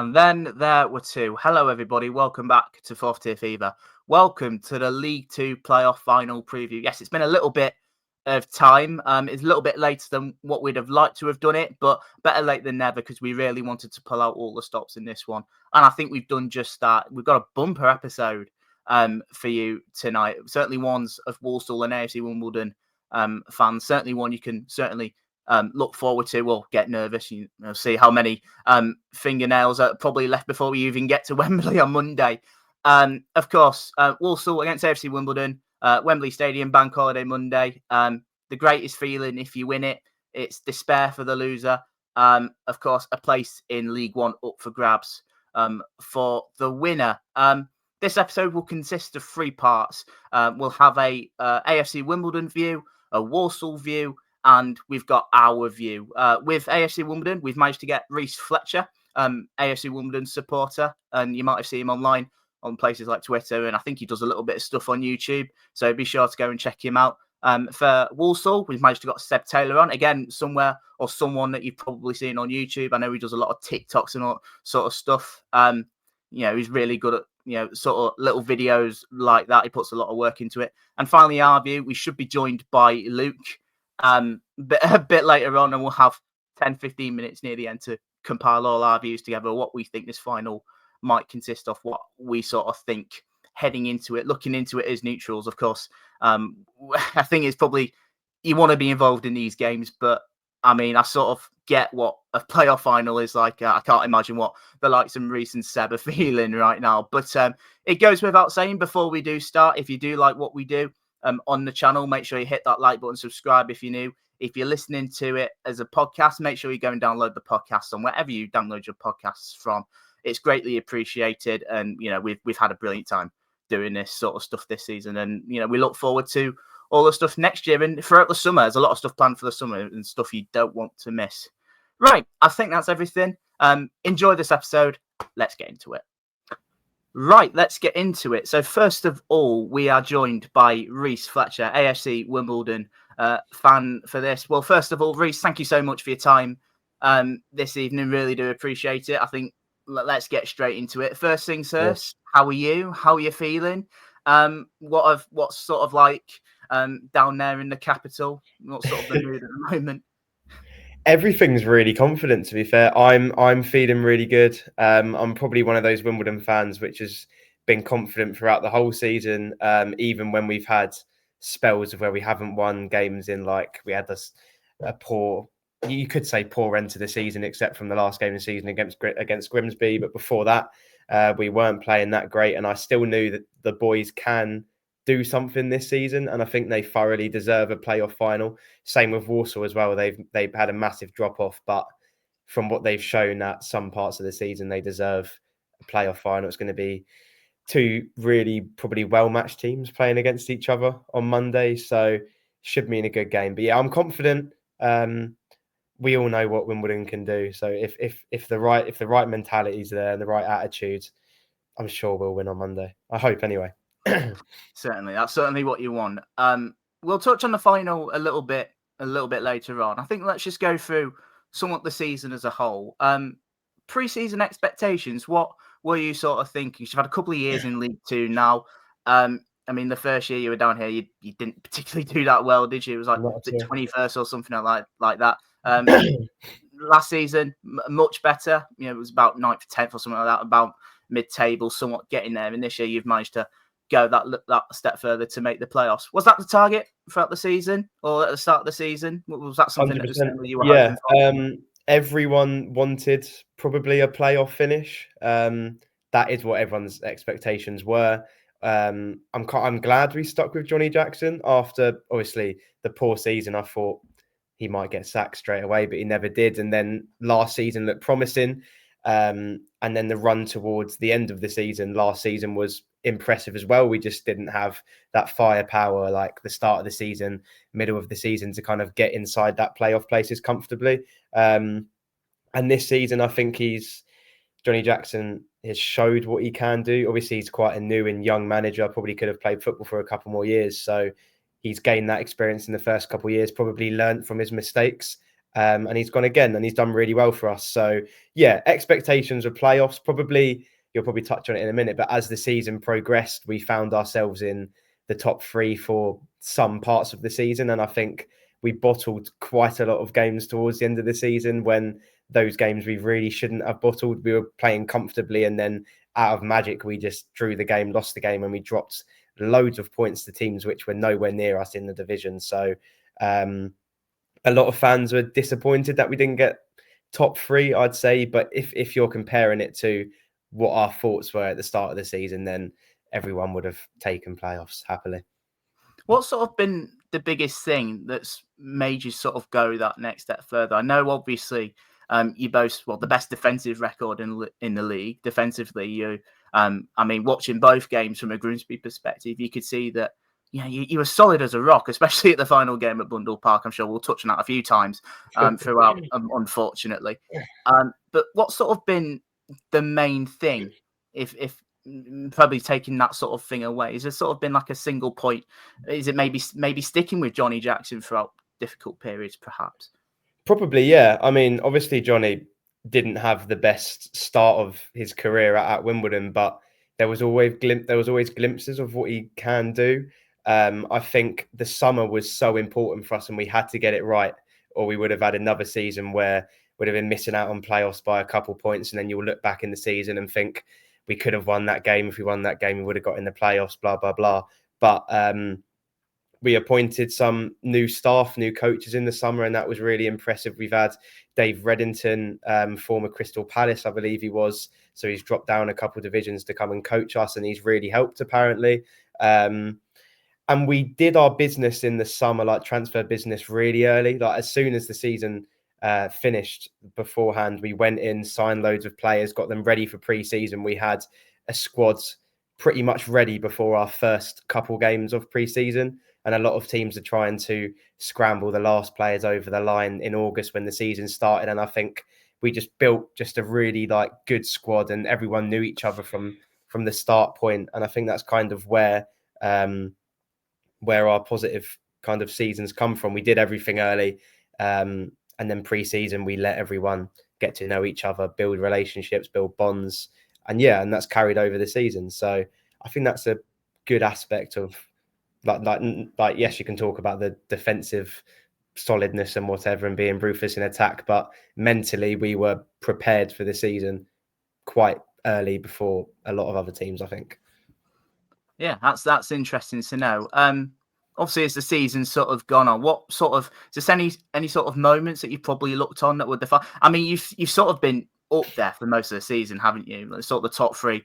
And then there were two. Hello, everybody. Welcome back to Fourth Tier Fever. Welcome to the League Two playoff final preview. Yes, it's been a little bit of time. It's a little bit later than what we'd have liked to have done it, but better late than never because we really wanted to pull out all the stops in this one. And I think we've done just that. We've got a bumper episode for you tonight. Certainly ones of Walsall and AFC Wimbledon fans. Certainly one you can certainly look forward to. Well, get nervous. You know, see how many fingernails are probably left before we even get to Wembley on Monday. Of course, Walsall against AFC Wimbledon, Wembley Stadium, Bank Holiday Monday. The greatest feeling if you win it. It's despair for the loser. Of course, a place in League One up for grabs for the winner. This episode will consist of 3 parts. We'll have a AFC Wimbledon view, a Walsall view, and we've got our view. With AFC Wimbledon, we've managed to get Reese Fletcher, AFC Wimbledon supporter, and you might have seen him online on places like Twitter, and I think he does a little bit of stuff on YouTube, so be sure to go and check him out. For Walsall, we've managed to get Seb Taylor on, again, somewhere or someone that you've probably seen on YouTube. I know he does a lot of TikToks and all sort of stuff. He's really good at, sort of little videos like that. He puts a lot of work into it. And finally, our view, we should be joined by Luke a bit later on, and we'll have 10-15 minutes near the end to compile all our views together, what we think this final might consist of, what we sort of think heading into it, looking into it as neutrals. Of course, I think it's probably, you want to be involved in these games, but I mean, I sort of get what a playoff final is like. I can't imagine what the likes of Reese and Seb are feeling right now. But it goes without saying, before we do start, if you do like what we do on the channel, make sure you hit that like button, subscribe if you're new. If you're listening to it as a podcast, make sure you go and download the podcast on wherever you download your podcasts from. It's greatly appreciated. And, we've had a brilliant time doing this sort of stuff this season. And, we look forward to all the stuff next year and throughout the summer. There's a lot of stuff planned for the summer and stuff you don't want to miss. Right. I think that's everything. Enjoy this episode. Let's get into it. Right. Let's get into it. So first of all, we are joined by Reese Fletcher, AFC Wimbledon fan for this. Well, first of all, Reese, thank you so much for your time this evening. Really do appreciate it. I think let's get straight into it. First things first, How are you? How are you feeling? What's sort of like down there in the capital? What sort of the mood at the moment? Everything's really confident, to be fair. I'm feeling really good. I'm probably one of those Wimbledon fans which has been confident throughout the whole season, even when we've had spells of where we haven't won games in, like we had a poor, you could say poor end to the season, except from the last game of the season against Grimsby. But before that, we weren't playing that great, and I still knew that the boys can do something this season, and I think they thoroughly deserve a playoff final. Same with Walsall as well. They've had a massive drop off, but from what they've shown at some parts of the season, they deserve a playoff final. It's going to be 2 really probably well-matched teams playing against each other on Monday, so should mean a good game. But yeah, I'm confident. We all know what Wimbledon can do. So if the right mentality is there and the right attitudes, I'm sure we'll win on Monday. I hope anyway. Certainly, that's certainly what you want. We'll touch on the final a little bit later on. I think let's just go through somewhat the season as a whole. Pre-season expectations. What were you sort of thinking? You've had a couple of years in League Two now. I mean, the first year you were down here, you didn't particularly do that well, did you? It was like the 21st or something like that. Last season, much better. It was about 9th, 10th or something like that, about mid-table, somewhat getting there. And this year you've managed to go that step further to make the playoffs. Was that the target throughout the season or at the start of the season? Was that something that you were hoping for? Everyone wanted probably a playoff finish. That is what everyone's expectations were. I'm glad we stuck with Johnny Jackson after obviously the poor season. I thought he might get sacked straight away, but he never did. And then last season looked promising. And then the run towards the end of the season last season was impressive as well. We just didn't have that firepower like the start of the season, middle of the season to kind of get inside that playoff places comfortably. And this season, I think Johnny Jackson has showed what he can do. Obviously, he's quite a new and young manager, probably could have played football for a couple more years. So he's gained that experience in the first couple of years, probably learned from his mistakes. And he's gone again, and he's done really well for us. So yeah, expectations of playoffs, probably, you'll probably touch on it in a minute, but as the season progressed, we found ourselves in the top three for some parts of the season. And I think we bottled quite a lot of games towards the end of the season when those games we really shouldn't have bottled. We were playing comfortably, and then out of magic, we just drew the game, lost the game, and we dropped loads of points to teams which were nowhere near us in the division. So a lot of fans were disappointed that we didn't get top three, I'd say. But if you're comparing it to what our thoughts were at the start of the season, then everyone would have taken playoffs happily. What's sort of been the biggest thing that's made you sort of go that next step further? I know, obviously, you boast the best defensive record in the league. Defensively, watching both games from a Grimsby perspective, you could see that you were solid as a rock, especially at the final game at Bundle Park. I'm sure we'll touch on that a few times throughout, unfortunately. But what's sort of been the main thing, if probably taking that sort of thing away? Is there sort of been like a single point? Is it maybe sticking with Johnny Jackson throughout difficult periods, perhaps? Probably, yeah. I mean, obviously, Johnny didn't have the best start of his career at Wimbledon, but there was always glimpses of what he can do. I think the summer was so important for us, and we had to get it right, or we would have had another season where we'd have been missing out on playoffs by a couple points, and then you'll look back in the season and think we could have won that game. If we won that game, we would have got in the playoffs, blah, blah, blah. But we appointed some new staff, new coaches in the summer, and that was really impressive. We've had Dave Reddington, former Crystal Palace, I believe he was. So he's dropped down a couple of divisions to come and coach us, and he's really helped, apparently. And we did our business in the summer, like transfer business, really early. Like as soon as the season finished beforehand, we went in, signed loads of players, got them ready for pre-season. We had a squad pretty much ready before our first couple games of pre-season. And a lot of teams are trying to scramble the last players over the line in August when the season started. And I think we just built just a really good squad, and everyone knew each other from the start point. And I think that's kind of where our positive kind of seasons come from. We did everything early. And then pre-season, we let everyone get to know each other, build relationships, build bonds. And that's carried over the season. So I think that's a good aspect of yes, you can talk about the defensive solidness and whatever and being ruthless in attack, but mentally we were prepared for the season quite early before a lot of other teams, I think. Yeah, that's interesting to know. Obviously, as the season's sort of gone on, what sort of just any sort of moments that you probably looked on that would define? I mean, you've sort of been up there for most of the season, haven't you? Sort of the top three.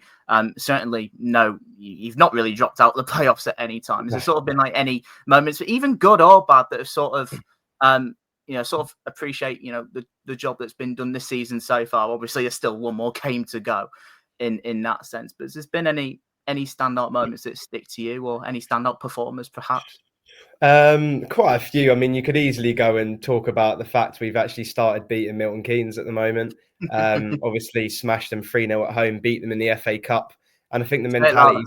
Certainly, no, you've not really dropped out the playoffs at any time. Has there sort of been any moments, even good or bad, that have sort of, sort of appreciate, the job that's been done this season so far? Obviously, there's still one more game to go in that sense, but has there been any standout moments that stick to you, or any standout performers, perhaps? Quite a few. I mean, you could easily go and talk about the fact we've actually started beating Milton Keynes at the moment. Obviously, smashed them 3-0 at home, beat them in the FA Cup. And I think the mentality.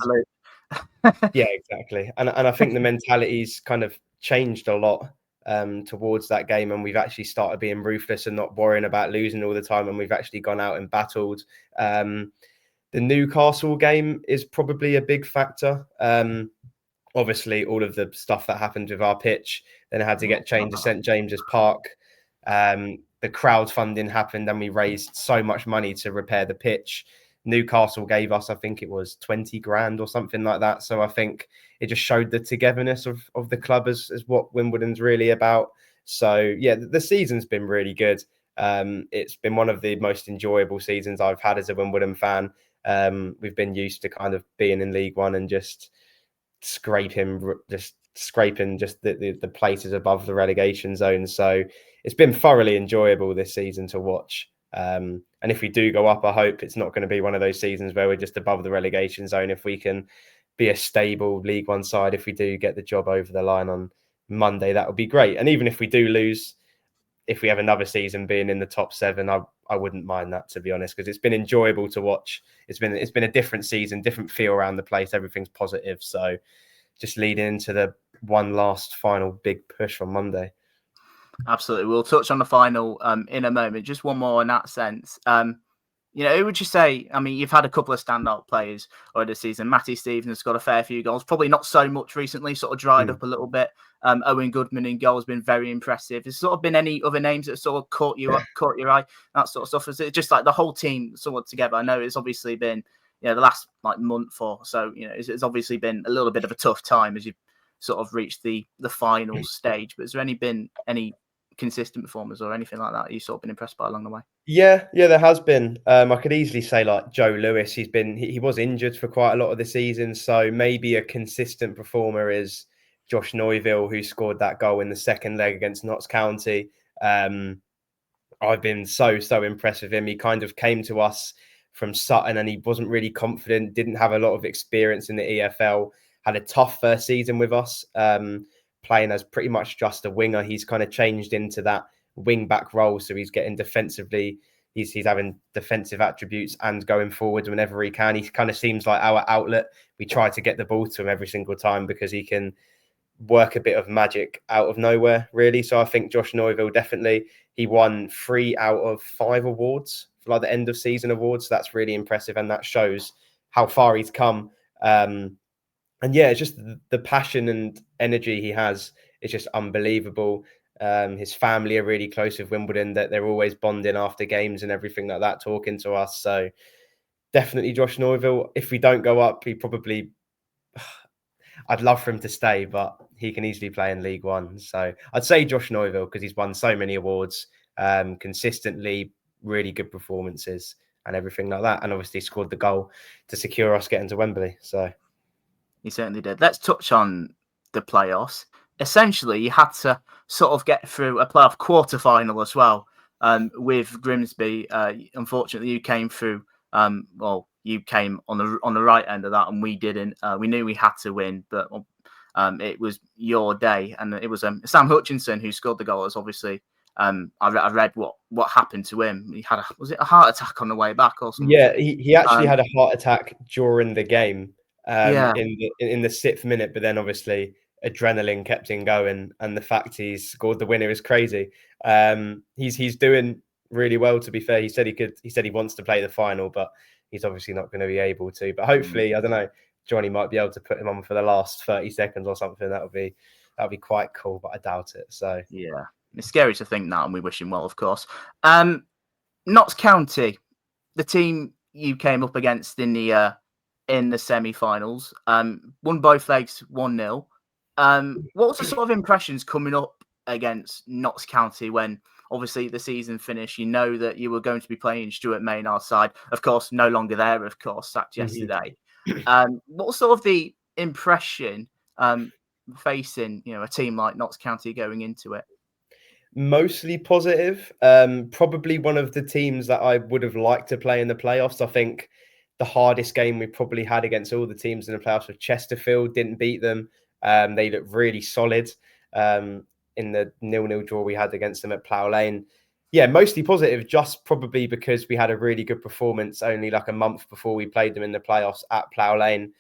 Yeah, exactly. And I think the mentality's kind of changed a lot towards that game. And we've actually started being ruthless and not worrying about losing all the time. And we've actually gone out and battled. The Newcastle game is probably a big factor. Obviously, all of the stuff that happened with our pitch, then it had to get changed to St James's Park. The crowdfunding happened, and we raised so much money to repair the pitch. Newcastle gave us, I think it was 20 grand or something like that. So I think it just showed the togetherness of the club as what Wimbledon's really about. So yeah, the season's been really good. It's been one of the most enjoyable seasons I've had as a Wimbledon fan. We've been used to kind of being in League One and just scraping the places above the relegation zone. So it's been thoroughly enjoyable this season to watch. And if we do go up, I hope it's not going to be one of those seasons where we're just above the relegation zone. If we can be a stable League One side, if we do get the job over the line on Monday, that would be great. And even if we do lose, if we have another season being in the top 7, I wouldn't mind that, to be honest, because it's been enjoyable to watch. It's been a different season, different feel around the place. Everything's positive. So just leading into the one last final big push on Monday. Absolutely. We'll touch on the final in a moment. Just one more in that sense. Who would you say? I mean, you've had a couple of standout players over the season. Matty Stevens has got a fair few goals. Probably not so much recently, sort of dried up a little bit. Owen Goodman in goal has been very impressive. Has sort of been any other names that sort of caught your eye, that sort of stuff? Is it just like the whole team sort of together? I know it's obviously been, the last month or so, it's obviously been a little bit of a tough time as you've sort of reached the final stage. But has there been any consistent performers or anything like that you've sort of been impressed by along the way? Yeah, there has been. I could easily say like Joe Lewis. He was injured for quite a lot of the season, so maybe a consistent performer is Josh Neuville, who scored that goal in the second leg against Notts County. I've been so impressed with him. He kind of came to us from Sutton, and he wasn't really confident. Didn't have a lot of experience in the EFL. Had a tough first season with us, playing as pretty much just a winger. He's kind of changed into that wing back role, so he's getting defensively, he's having defensive attributes and going forward whenever he can. He kind of seems like our outlet. We try to get the ball to him every single time because he can work a bit of magic out of nowhere, really. So I think Josh Neuville, definitely, he won 3 out of 5 awards for like the end of season awards. So that's really impressive, and that shows how far he's come. And yeah, it's just the passion and energy he has is just unbelievable. His family are really close with Wimbledon, that they're always bonding after games and everything like that, talking to us. So definitely Josh Neuville. If we don't go up, I'd love for him to stay, but he can easily play in League One. So I'd say Josh Neuville because he's won so many awards, consistently, really good performances and everything like that. And obviously scored the goal to secure us getting to Wembley. So he certainly did. Let's touch on the playoffs. Essentially, you had to sort of get through a playoff quarter-final as well with Grimsby. Unfortunately, you came through. You came on the right end of that, and we didn't. We knew we had to win, but it was your day, and it was Sam Hutchinson who scored the goal. As obviously, I read what happened to him. He had was it a heart attack on the way back or something? Yeah, he actually had a heart attack during the game. Yeah. In the 6th minute, but then obviously adrenaline kept him going, and the fact he's scored the winner is crazy. He's doing really well, to be fair. He said he wants to play the final, but he's obviously not going to be able to. But hopefully, I don't know, Johnny might be able to put him on for the last 30 seconds or something. That'll be quite cool, but I doubt it. So yeah, it's scary to think that, and we wish him well, of course. Notts County, the team you came up against in the semi-finals, won both legs 1-0. What was the sort of impressions coming up against Notts County when obviously the season finished? You know that you were going to be playing Stuart Maynard's side, of course, no longer there, of course, sacked yesterday. What was sort of the impression facing a team like Notts County going into it? Mostly positive. Probably one of the teams that I would have liked to play in the playoffs. I think the hardest game we probably had against all the teams in the playoffs was Chesterfield. Didn't beat them. They looked really solid in the 0-0 draw we had against them at Plough Lane. Yeah, mostly positive, just probably because we had a really good performance only like a month before we played them in the playoffs at Plough Lane.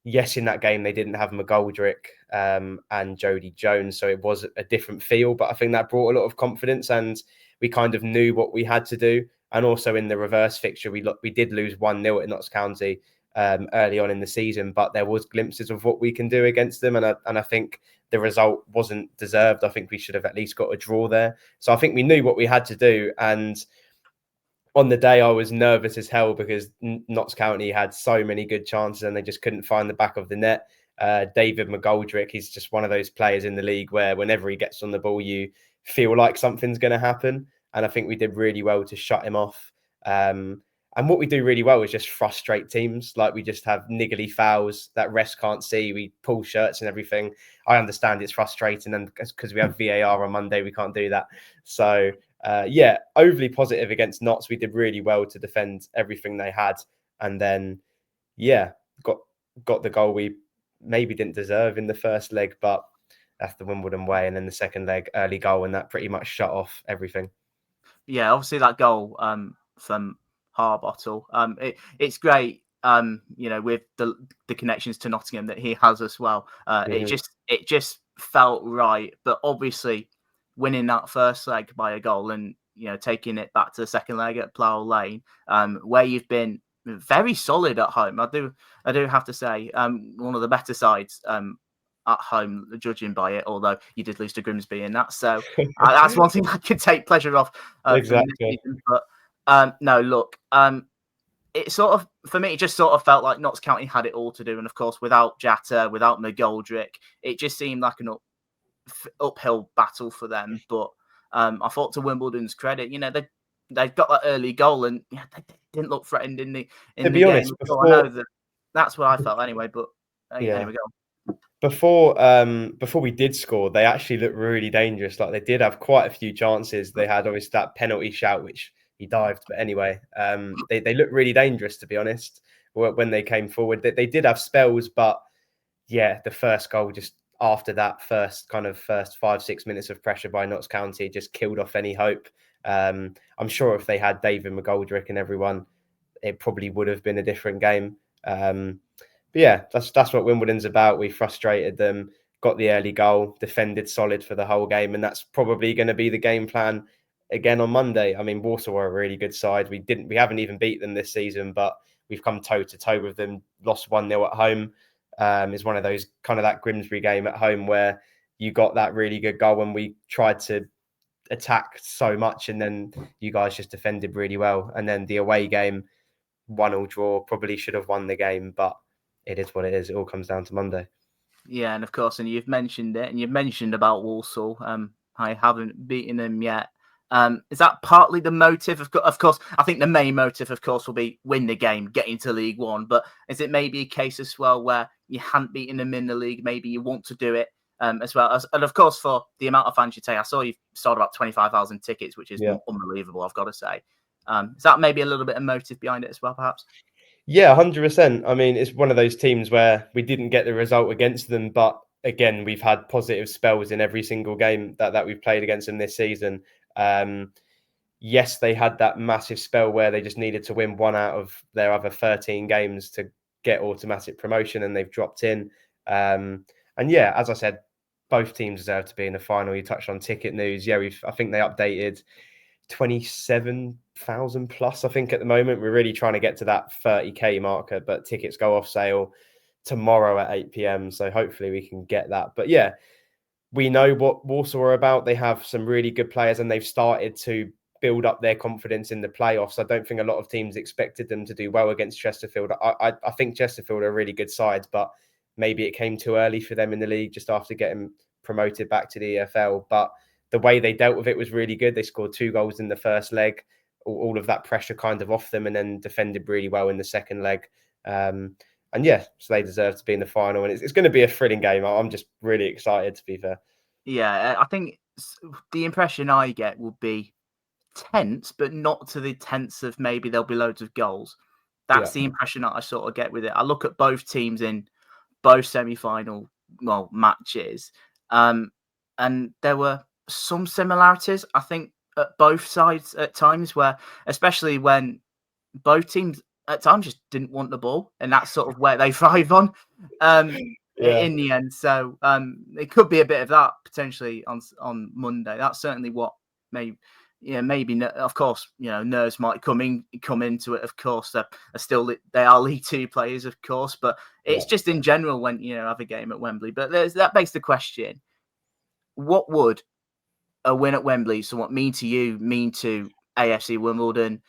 Yes, in that game, they didn't have McGoldrick and Jody Jones, so it was a different feel. But I think that brought a lot of confidence, and we kind of knew what we had to do. And also in the reverse fixture, we did lose 1-0 at Notts County early on in the season, but there was glimpses of what we can do against them. And I think the result wasn't deserved. I think we should have at least got a draw there. So I think we knew what we had to do. And on the day, I was nervous as hell because Notts County had so many good chances and they just couldn't find the back of the net. David McGoldrick, he's just one of those players in the league where whenever he gets on the ball, you feel like something's going to happen. And I think we did really well to shut him off. And what we do really well is just frustrate teams. Like we just have niggly fouls that refs can't see. We pull shirts and everything. I understand it's frustrating, and because we have VAR on Monday, we can't do that. So yeah, overly positive against Notts. We did really well to defend everything they had, and then yeah, got the goal we maybe didn't deserve in the first leg, but that's the Wimbledon way. And then the second leg, early goal, and that pretty much shut off everything. Yeah, obviously that goal from Harbottle, it's great. With the connections to Nottingham that he has as well. It just felt right, but obviously winning that first leg by a goal and taking it back to the second leg at Plough Lane, where you've been very solid at home. I do have to say, one of the better sides at home, judging by it. Although you did lose to Grimsby in that, so that's one thing I could take pleasure off from this season. But no, look, it sort of, for me, it just sort of felt like Notts County had it all to do, and of course, without Jatta, without McGoldrick, it just seemed like an uphill battle for them. But I thought, to Wimbledon's credit, they've got that early goal, and they didn't look threatened in the game. Honest, I know that's what I felt anyway. But anyway, go. Before we did score, they actually looked really dangerous. Like, they did have quite a few chances. They had obviously that penalty shout, which he dived. But anyway, they looked really dangerous, to be honest, when they came forward. They did have spells, but yeah, the first goal, just after that first 5-6 minutes of pressure by Notts County, just killed off any hope. I'm sure if they had David McGoldrick and everyone, it probably would have been a different game. But yeah, that's what Wimbledon's about. We frustrated them, got the early goal, defended solid for the whole game, and that's probably going to be the game plan again on Monday. I mean, Walsall are a really good side. We haven't even beat them this season, but we've come toe to toe with them. Lost 1-0 at home. Is one of those that Grimsby game at home where you got that really good goal and we tried to attack so much, and then you guys just defended really well. And then the away game, 1-1 draw, probably should have won the game, but it is what it is. It all comes down to Monday. Yeah, and of course, and you've mentioned it, and you've mentioned about Walsall. I haven't beaten them yet. Is that partly the motive? Of course, I think the main motive, of course, will be win the game, get into League One. But is it maybe a case as well where you hadn't beaten them in the league? Maybe you want to do it as well. And of course, for the amount of fans you take, I saw you've sold about 25,000 tickets, which is unbelievable, I've got to say. Is that maybe a little bit of motive behind it as well, perhaps? Yeah, 100%. I mean, it's one of those teams where we didn't get the result against them, but again, we've had positive spells in every single game that we've played against them this season. Yes, they had that massive spell where they just needed to win one out of their other 13 games to get automatic promotion, and they've dropped in. And yeah, as I said, both teams deserve to be in the final. You touched on ticket news. Yeah, I think they updated 27,000 plus, I think, at the moment. We're really trying to get to that 30k marker, but tickets go off sale tomorrow at 8 p.m. So hopefully we can get that. But yeah, we know what Walsall are about. They have some really good players, and they've started to build up their confidence in the playoffs. I don't think a lot of teams expected them to do well against Chesterfield. I think Chesterfield are a really good side, but maybe it came too early for them in the league just after getting promoted back to the EFL. But the way they dealt with it was really good. They scored 2 goals in the first leg, all of that pressure kind of off them, and then defended really well in the second leg. And yeah, so they deserve to be in the final, and it's going to be a thrilling game. I'm just really excited, to be fair. Yeah, I think the impression I get will be tense, but not to the tense of maybe there'll be loads of goals. That's the impression that I sort of get with it. I look at both teams in both semi-final matches, and there were some similarities, I think, at both sides at times, where especially when both teams at times just didn't want the ball, and that's sort of where they thrive on in the end. So it could be a bit of that potentially on Monday. That's certainly what maybe. Yeah, maybe. Of course, nerves might come into it. Of course, they are League Two players, of course, but it's just in general when have a game at Wembley. But that begs the question: what would a win at Wembley somewhat mean to you? Mean to AFC Wimbledon?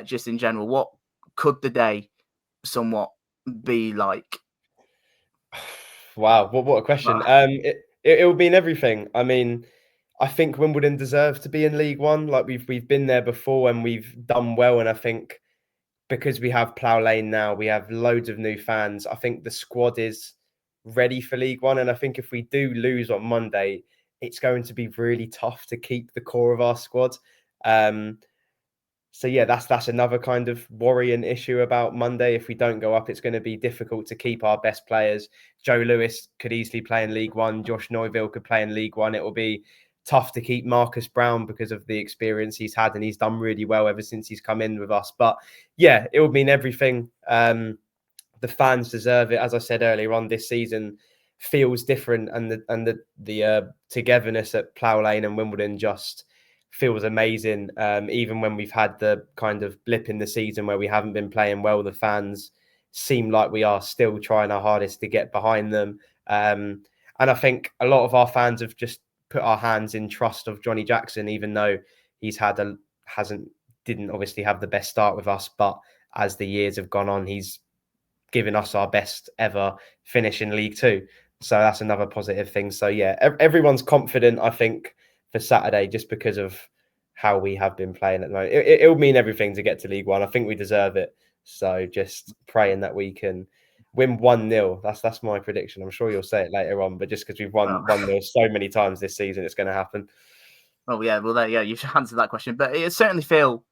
Just in general, what could the day somewhat be like? Wow, what a question! It will mean everything. I mean, I think Wimbledon deserves to be in League One. Like, we've been there before and we've done well. And I think because we have Plough Lane now, we have loads of new fans. I think the squad is ready for League One. And I think if we do lose on Monday, it's going to be really tough to keep the core of our squad. So yeah, that's another kind of worrying issue about Monday. If we don't go up, it's going to be difficult to keep our best players. Joe Lewis could easily play in League One. Josh Neuville could play in League One. It will be tough to keep Marcus Brown because of the experience he's had, and he's done really well ever since he's come in with us. But yeah, it would mean everything. The fans deserve it. As I said earlier on, this season, feels different, and the togetherness at Plough Lane and Wimbledon just feels amazing. Even when we've had the kind of blip in the season where we haven't been playing well, the fans seem like we are still trying our hardest to get behind them. And I think a lot of our fans have just put our hands in trust of Johnny Jackson, even though he's didn't obviously have the best start with us, but as the years have gone on, he's given us our best ever finish in League Two. So that's another positive thing. So yeah, everyone's confident, I think, for Saturday, just because of how we have been playing at the moment. It'll mean everything to get to League One. I think we deserve it. So just praying that we can win 1-0. That's my prediction. I'm sure you'll say it later on, but just because we've won 1-0 so many times this season, it's going to happen. Oh yeah, well, you should answer that question, but it certainly feel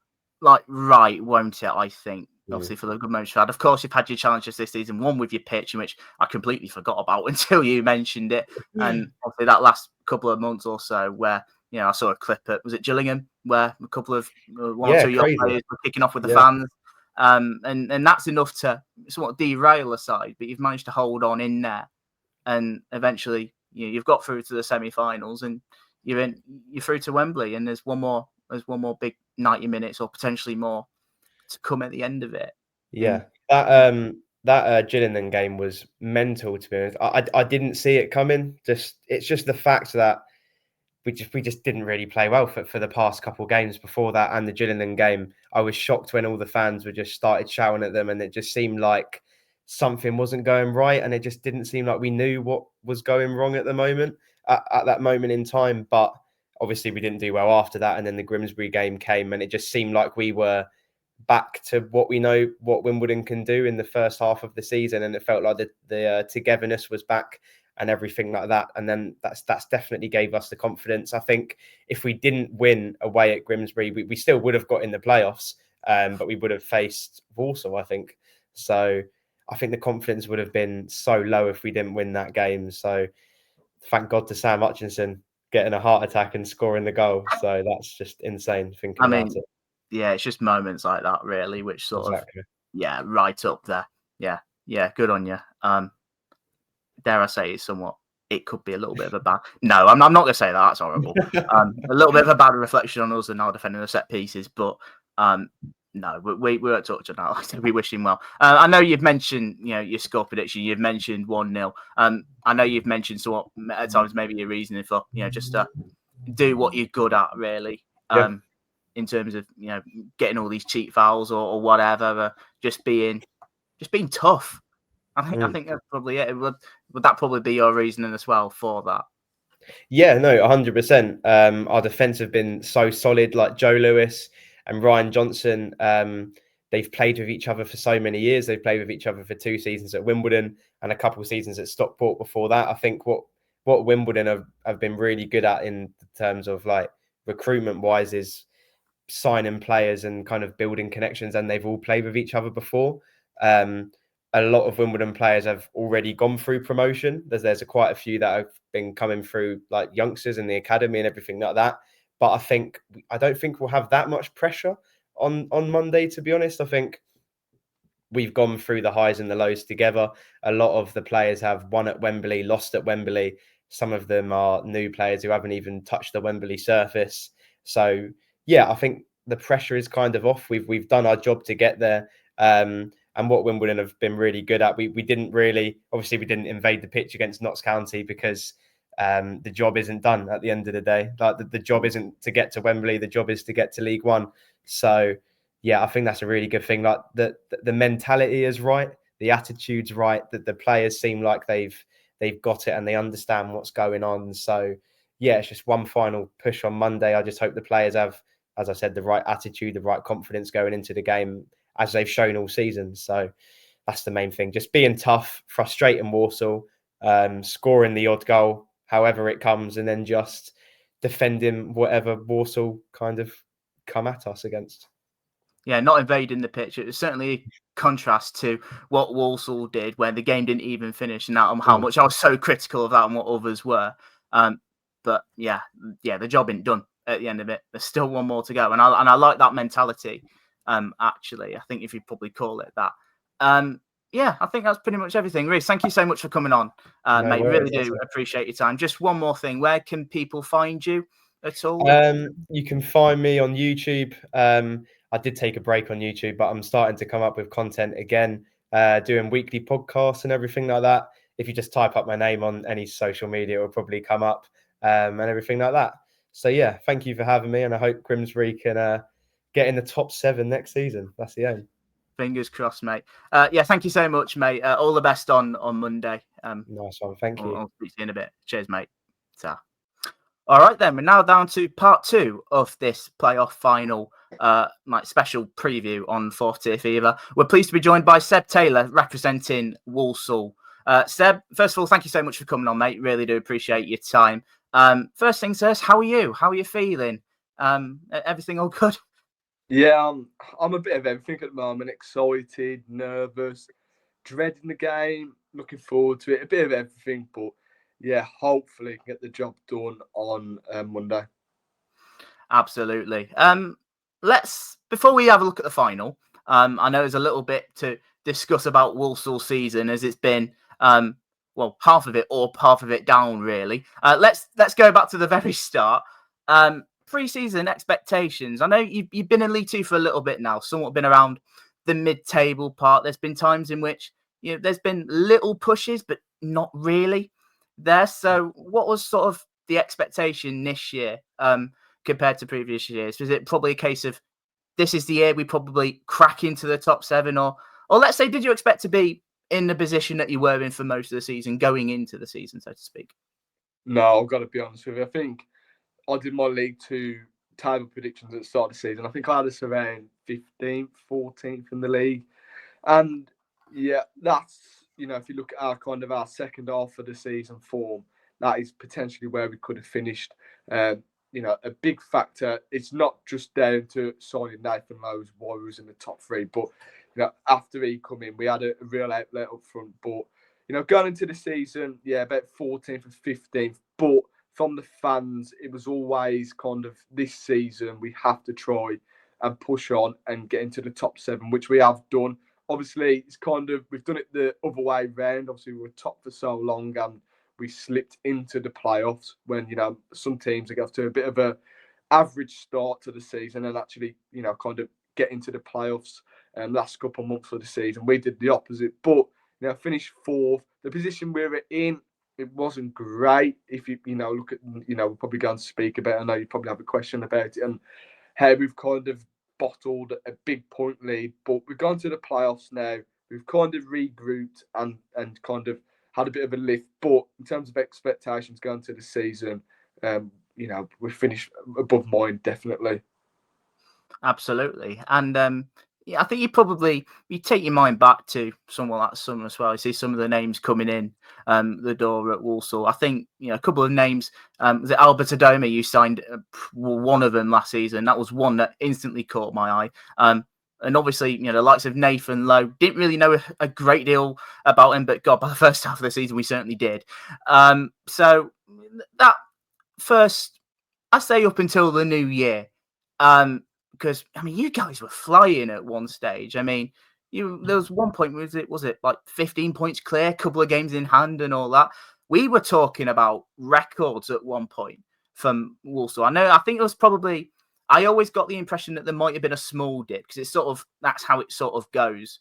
like right, won't it? I think, obviously, for the good moments you've had. Of course, you've had your challenges this season. One with your pitch, which I completely forgot about until you mentioned it, and obviously that last couple of months or so, where I saw a clip at, was it Gillingham, where a couple of one or two young players were kicking off with the fans, and that's enough to somewhat derail a side, but you've managed to hold on in there, and eventually you've got through to the semi-finals, and you're through to Wembley, and there's one more big 90 minutes or potentially more to come at the end of it. Yeah, that Gillingham game was mental, to be honest. I didn't see it coming. It's just the fact that we just didn't really play well for the past couple of games before that, and the Gillingham game. I was shocked when all the fans were just started shouting at them, and it just seemed like something wasn't going right, and it just didn't seem like we knew what was going wrong at the moment at that moment in time. But obviously, we didn't do well after that, and then the Grimsby game came, and it just seemed like we were back to what we know what Wimbledon can do in the first half of the season, and it felt like the togetherness was back and everything like that. And then that's definitely gave us the confidence. I think if we didn't win away at Grimsby, we still would have got in the playoffs, but we would have faced Walsall, I think. So I think the confidence would have been so low if we didn't win that game. So thank God to Sam Hutchinson getting a heart attack and scoring the goal. So that's just insane thinking about it. Yeah, it's just moments like that, really, which sort of, right up there. Yeah, good on you. Dare I say, it could be a little bit of a bad. No, I'm not going to say that. That's horrible. A little bit of a bad reflection on us and our defending the set pieces, but no, we won't touch on that. We wish him well. I know you've mentioned, your score prediction. You've mentioned 1-0. I know you've mentioned somewhat at times maybe your reasoning for, just to do what you're good at, really. In terms of getting all these cheap fouls or whatever, just being tough. I think that's probably it. Would that probably be your reasoning as well for that? Yeah, no, 100%. Our defence have been so solid, like Joe Lewis and Ryan Johnson. They've played with each other for so many years. They've played with each other for 2 seasons at Wimbledon and a couple of seasons at Stockport before that. I think what Wimbledon have been really good at in terms of like recruitment wise is signing players and kind of building connections, and they've all played with each other before. A lot of Wimbledon players have already gone through promotion. There's quite a few that have been coming through like youngsters in the academy and everything like that. But I don't think we'll have that much pressure on Monday, to be honest. I think we've gone through the highs and the lows together. A lot of the players have won at Wembley, lost at Wembley. Some of them are new players who haven't even touched the Wembley surface. So yeah, I think the pressure is kind of off. We've done our job to get there. And what Wimbledon have been really good at, we didn't invade the pitch against Notts County because the job isn't done at the end of the day. Like the job isn't to get to Wembley, the job is to get to League One. So yeah, I think that's a really good thing. Like the mentality is right, the attitude's right, that the players seem like they've got it and they understand what's going on. So yeah, it's just one final push on Monday. I just hope the players have, as I said, the right attitude, the right confidence going into the game, as they've shown all season. So that's the main thing. Just being tough, frustrating Walsall, scoring the odd goal, however it comes, and then just defending whatever Walsall kind of come at us against. Yeah, not invading the pitch. It was certainly a contrast to what Walsall did when the game didn't even finish, and how much I was so critical of that and what others were. But yeah, the job ain't done at the end of it. There's still one more to go, and I like that mentality. Actually, I think if you probably call it that. Yeah, I think that's pretty much everything. Reese, thank you so much for coming on, No mate. worries. Really do appreciate your time. Just one more thing. Where can people find you at all? You can find me on YouTube. I did take a break on YouTube, but I'm starting to come up with content again, doing weekly podcasts and everything like that. If you just type up my name on any social media, it will probably come up, and everything like that. So yeah, thank you for having me, and I hope Grimsby can get in the top 7 next season. That's the aim. Fingers crossed, mate. Yeah, thank you so much, mate. All the best on Monday. Nice one. Thank you. I'll speak to you in a bit. Cheers, mate. Ta. All right, then. We're now down to part 2 of this playoff final special preview on Fourth Tier Fever. We're pleased to be joined by Seb Taylor, representing Walsall. Seb, first of all, thank you so much for coming on, mate. Really do appreciate your time. First things first, how are you? How are you feeling? Everything all good? Yeah, I'm a bit of everything at the moment. Excited, nervous, dreading the game, looking forward to it. A bit of everything, but yeah, hopefully get the job done on Monday. Absolutely. Before we have a look at the final, I know there's a little bit to discuss about Walsall season, as it's been half of it up, half of it down, really. Let's go back to the very start. Pre-season expectations. I know you've been in League Two for a little bit now, somewhat been around the mid-table part. There's been times in which there's been little pushes, but not really there. So, what was sort of the expectation this year compared to previous years? Was it probably a case of this is the year we probably crack into the top 7, or let's say, did you expect to be in the position that you were in for most of the season, going into the season, so to speak? No, I've got to be honest with you. I think I did my League Two table predictions at the start of the season. I think I had us around 15th, 14th in the league. And yeah, that's, if you look at our second half of the season form, that is potentially where we could have finished. A big factor. It's not just down to signing Nathan Lowe's why we was in the top 3, but after he come in, we had a real outlet up front. But going into the season, about 14th and 15th, but from the fans, it was always kind of this season we have to try and push on and get into the top 7, which we have done. Obviously, it's we've done it the other way round. Obviously, we were top for so long and we slipped into the playoffs when, some teams get off to a bit of a average start to the season and actually, get into the playoffs last couple of months of the season. We did the opposite, but, finished 4th. The position we were in, it wasn't great. If you look at, we're probably going to speak about it. I know you probably have a question about it and how we've kind of bottled a big point lead, but we've gone to the playoffs now. We've kind of regrouped and kind of had a bit of a lift. But in terms of expectations going to the season, we finished above mine, definitely. Absolutely. And I think you take your mind back to someone like summer as well. You see some of the names coming in the door at Walsall. I think a couple of names. Was it Albert Adoma? You signed one of them last season. That was one that instantly caught my eye. And obviously, the likes of Nathan Lowe, didn't really know a great deal about him, but God, by the first half of the season, we certainly did. So that first, I say up until the new year. Because you guys were flying at one stage. There was one point, was it like 15 points clear, couple of games in hand and all that. We were talking about records at one point from Walsall. I think it was probably, I always got the impression that there might have been a small dip because that's how it sort of goes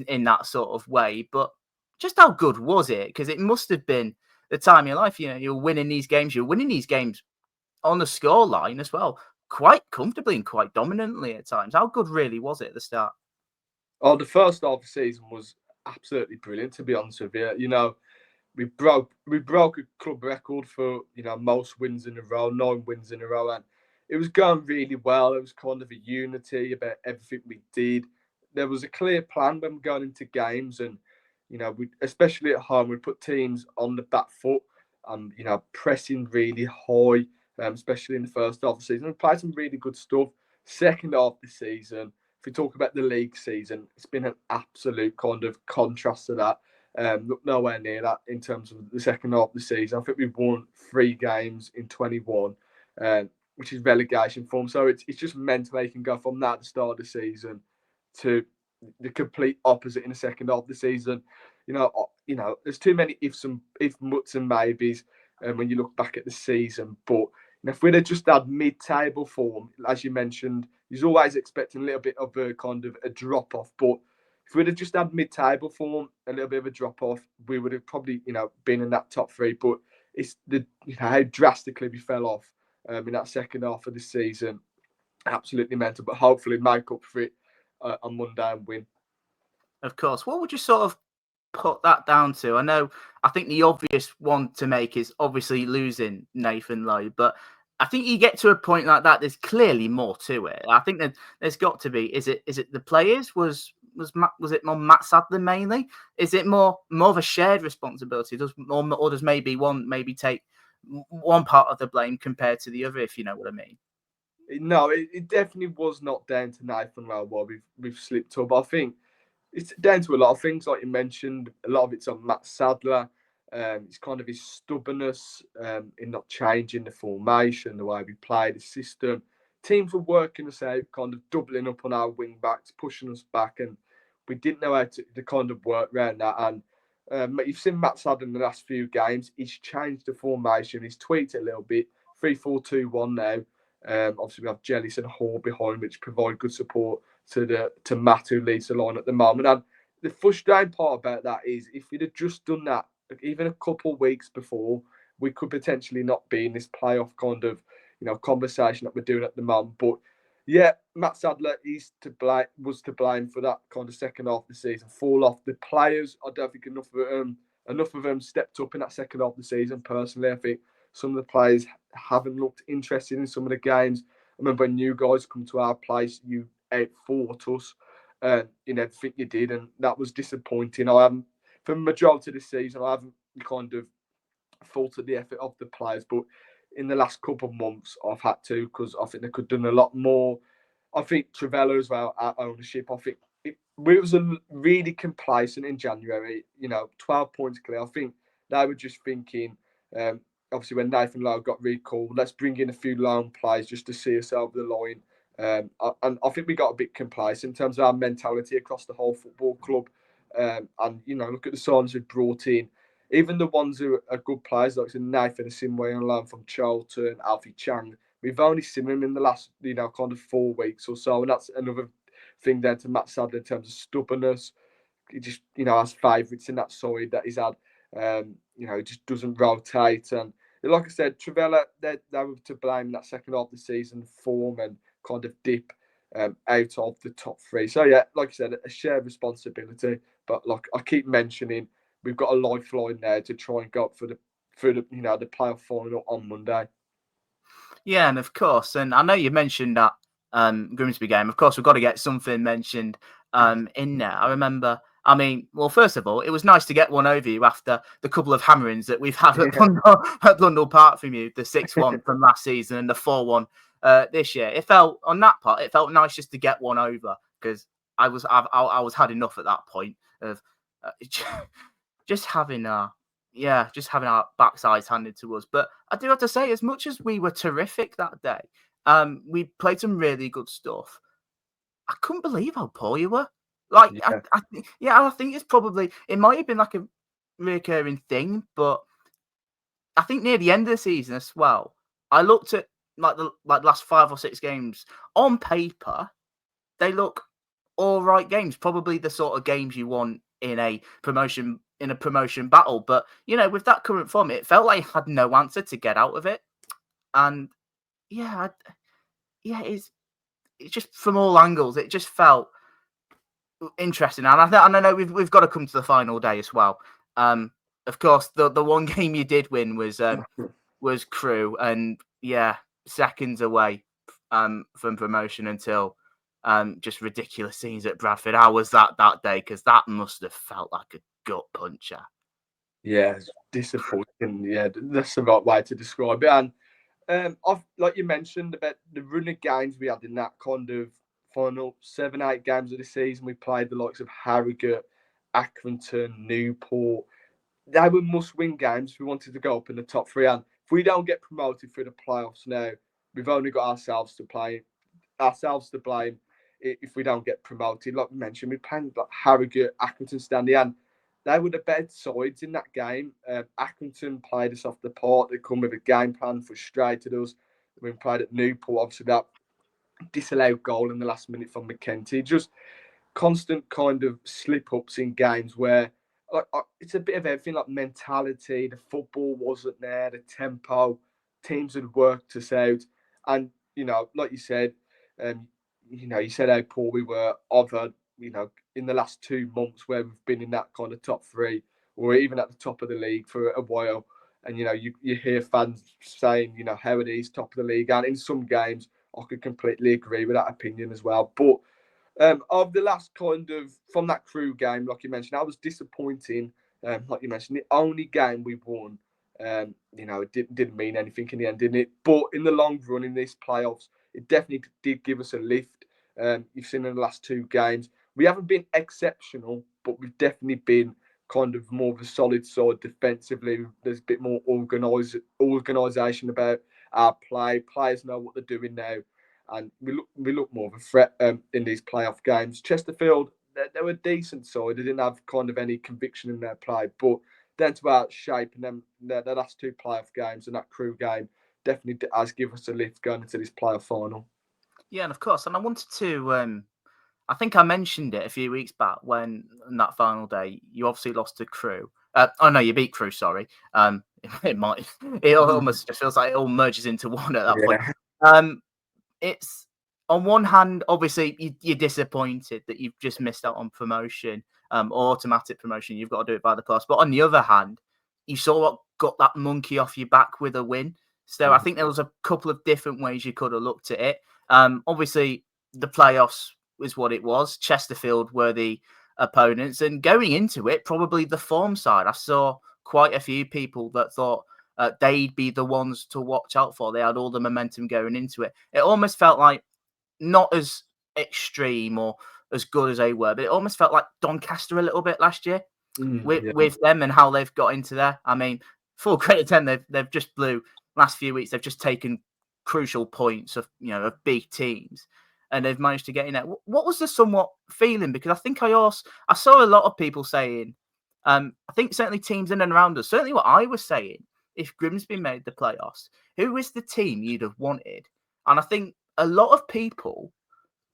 in that sort of way. But just how good was it? Because it must have been the time of your life. You're winning these games. You're winning these games on the score line as well, quite comfortably and quite dominantly at times. How good really was it at the start? Oh, the first half of the season was absolutely brilliant, to be honest with you. We broke a club record for, most wins in a row, 9 wins in a row. And it was going really well. It was kind of a unity about everything we did. There was a clear plan when we're going into games. And, we, especially at home, we put teams on the back foot and, pressing really high, especially in the first half of the season. We played some really good stuff. Second half of the season, if we talk about the league season, it's been an absolute kind of contrast to that. Look nowhere near that in terms of the second half of the season. I think we've won 3 games in 21, which is relegation form. So it's just mental. You can go from that at the start of the season to the complete opposite in the second half of the season. There's too many ifs, muts, and maybes when you look back at the season. But if we'd have just had mid-table form, as you mentioned, he's always expecting a little bit of a kind of a drop-off. But if we'd have just had mid-table form, a little bit of a drop-off, we would have probably, been in that top three. But it's how drastically we fell off in that second half of the season. Absolutely mental, but hopefully make up for it on Monday and win. Of course. What would you sort of put that down to? I think the obvious one to make is obviously losing Nathan Lowe, but I think you get to a point like that, there's clearly more to it. I think that there's got to be. Is it the players? Was it more Matt Sadler mainly? Is it more of a shared responsibility? Does maybe one take one part of the blame compared to the other, if you know what I mean? No, it definitely was not down to Nathan Lowe while we've slipped up. I think it's down to a lot of things, like you mentioned. A lot of it's on Matt Sadler. It's kind of his stubbornness in not changing the formation, the way we play, the system. Teams were working us out, kind of doubling up on our wing backs, pushing us back, and we didn't know how to kind of work around that. And you've seen Matt Sadler in the last few games. He's changed the formation. He's tweaked it a little bit. 3-4-2-1 now. Obviously, we have Jellis and Hall behind, which provide good support to Matt, who leads the line at the moment. And the frustrating part about that is if we'd have just done that even a couple of weeks before, we could potentially not be in this playoff kind of conversation that we're doing at the moment. But yeah, Matt Sadler was to blame for that kind of second half of the season fall off. The players, I don't think enough of them stepped up in that second half of the season. Personally, I think some of the players haven't looked interested in some of the games. I remember when you guys come to our place, you outfought us in everything you did, and that was disappointing. For the majority of the season, I haven't kind of faulted the effort of the players, but in the last couple of months, I've had to, because I think they could have done a lot more. I think Trivella as well, our ownership, I think we was really complacent in January, 12 points clear. I think they were just thinking, obviously when Nathan Lowe got recalled, let's bring in a few loan players just to see us over the line. And I think we got a bit complacent in terms of our mentality across the whole football club. And look at the signs we've brought in. Even the ones who are good players, like Nathan Asimwe on loan from Charlton, Alfie Chang, we've only seen him in the last, kind of 4 weeks or so. And that's another thing down to Matt Sadler in terms of stubbornness. He just, has favourites in that side that he's had. He just doesn't rotate. And like I said, Trivella, they were to blame that second half of the season form and kind of dip out of the top three. So yeah, like I said, a shared responsibility. But like I keep mentioning, we've got a lifeline there to try and go up for the playoff final on Monday. Yeah, and of course, and I know you mentioned that Grimsby game. Of course, we've got to get something mentioned in there. I remember. I mean, well, first of all, it was nice to get one over you after the couple of hammerings that we've had at Blundell Park from you, the 6-1 from last season and the 4-1 this year. It felt nice just to get one over, because I was had enough at that point of just having our backsides handed to us. But I do have to say, as much as we were terrific that day, we played some really good stuff. I couldn't believe how poor you were. Like, yeah. I think it might have been like a recurring thing, but I think near the end of the season as well, I looked at the last 5 or 6 games. On paper, they look all right games, probably the sort of games you want in a promotion battle. But with that current form, it felt like I had no answer to get out of it. And it's just from all angles, it just felt interesting. And I know we've got to come to the final day as well. Of course, the one game you did win was Crewe, and seconds away from promotion until just ridiculous scenes at Bradford. How was that day? Because that must have felt like a gut puncher. Yeah, it's disappointing. Yeah, that's the right way to describe it. And like you mentioned about the run of games we had in that kind of final 7-8 games of the season, we played the likes of Harrogate, Accrington, Newport. They were must-win games if we wanted to go up in the top 3. And if we don't get promoted through the playoffs now, we've only got ourselves to blame. if we don't get promoted. Like we mentioned, we're playing like Harrogate, Accrington, Stanley, and they were the better sides in that game. Accrington played us off the park. They come with a game plan, frustrated us. We played at Newport, obviously that disallowed goal in the last minute from McKenty. Just constant kind of slip-ups in games where it's a bit of everything, like mentality. The football wasn't there, the tempo. Teams had worked us out. And, like you said, you said how poor we were over, in the last 2 months where we've been in that kind of top three or even at the top of the league for a while. And, you hear fans saying, how are these top of the league? And in some games, I could completely agree with that opinion as well. But of the last kind of, from that Crew game, like you mentioned, that was disappointing. Like you mentioned, the only game we won, it didn't mean anything in the end, didn't it? But in the long run, in these playoffs, it definitely did give us a lift. You've seen in the last 2 games, we haven't been exceptional, but we've definitely been kind of more of a solid side defensively. There's a bit more organisation about our play. Players know what they're doing now, and we look more of a threat in these playoff games. Chesterfield, they were a decent side. They didn't have kind of any conviction in their play, but then to our shape and then the last 2 playoff games and that Crew game definitely has given us a lift going into this playoff final. Yeah, and of course, and I wanted to. I think I mentioned it a few weeks back when on that final day you obviously lost to Crew. No, you beat Crew. Sorry. It almost just feels like it all merges into one at that point. It's on one hand, obviously you're disappointed that you've just missed out on promotion, or automatic promotion. You've got to do it by the class. But on the other hand, you sort of got that monkey off your back with a win. So I think there was a couple of different ways you could have looked at it. Obviously the playoffs was what it was. Chesterfield were the opponents, and going into it, probably the form side. I saw quite a few people that thought they'd be the ones to watch out for. They had all the momentum going into it. It almost felt like not as extreme or as good as they were, but it almost felt like Doncaster a little bit last year with them and how they've got into there. I mean, full credit to them, they've just blew last few weeks. They've just taken crucial points of of big teams, and they've managed to get in there. What was the somewhat feeling? Because I think I saw a lot of people saying, I think certainly teams in and around us, certainly what I was saying, if Grimsby made the playoffs, who is the team you'd have wanted? And I think a lot of people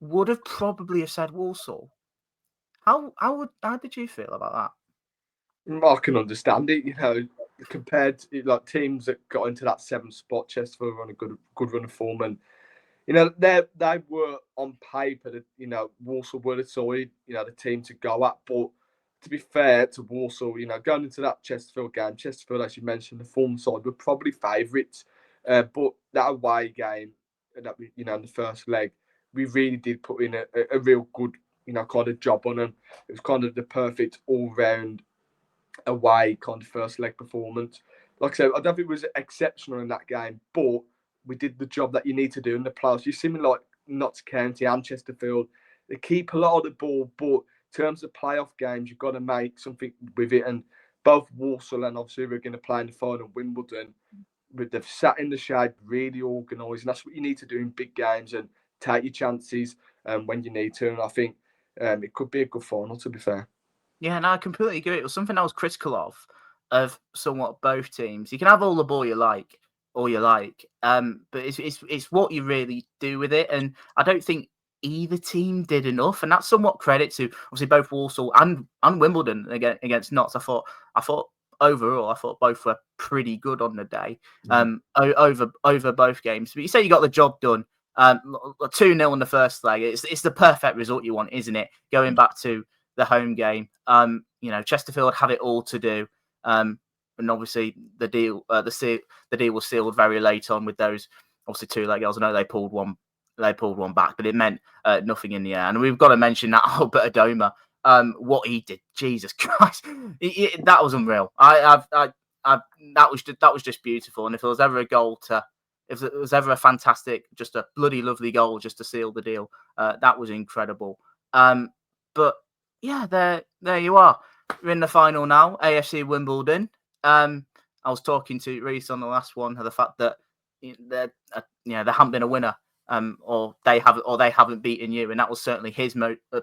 would have probably have said Walsall. How did you feel about that? I can understand it, compared to like teams that got into that 7th spot. Chesterfield were on a good run of form, and they were on paper that Walsall were the side, the team to go at. But to be fair to Walsall, going into that Chesterfield game, Chesterfield, as you mentioned, the form side were probably favourites. But that away game, that we, in the first leg, we really did put in a real good, kind of job on them. It was kind of the perfect all-round away kind of first leg performance. Like I said, I don't think it was exceptional in that game, but we did the job that you need to do in the playoffs. You see me like Notts County and Chesterfield, they keep a lot of the ball, but in terms of playoff games, you've got to make something with it. And both Walsall and obviously we're going to play in the final Wimbledon, they've sat in the shade, really organised, and that's what you need to do in big games and take your chances when you need to. And I think it could be a good final, to be fair. Yeah, no, I completely agree. It was something I was critical of somewhat both teams. You can have all the ball you like, but it's what you really do with it. And I don't think either team did enough, and that's somewhat credit to obviously both Walsall and Wimbledon against Notts. I thought overall, I thought both were pretty good on the day, over both games. But you say you got the job done. 2-0 in the first leg. It's the perfect result you want, isn't it? Going back to the home game. Chesterfield had it all to do. And obviously the deal was sealed very late on with those obviously 2 late goals. I know they pulled one back, but it meant nothing in the air. And we've got to mention that Albert Adoma, what he did. Jesus Christ, that was unreal. That was just beautiful. And if there was ever a fantastic, just a bloody lovely goal just to seal the deal, that was incredible. But yeah, there you are. We're in the final now, AFC Wimbledon. I was talking to Reese on the last one, the fact that there hadn't been a winner or they haven't beaten you, and that was certainly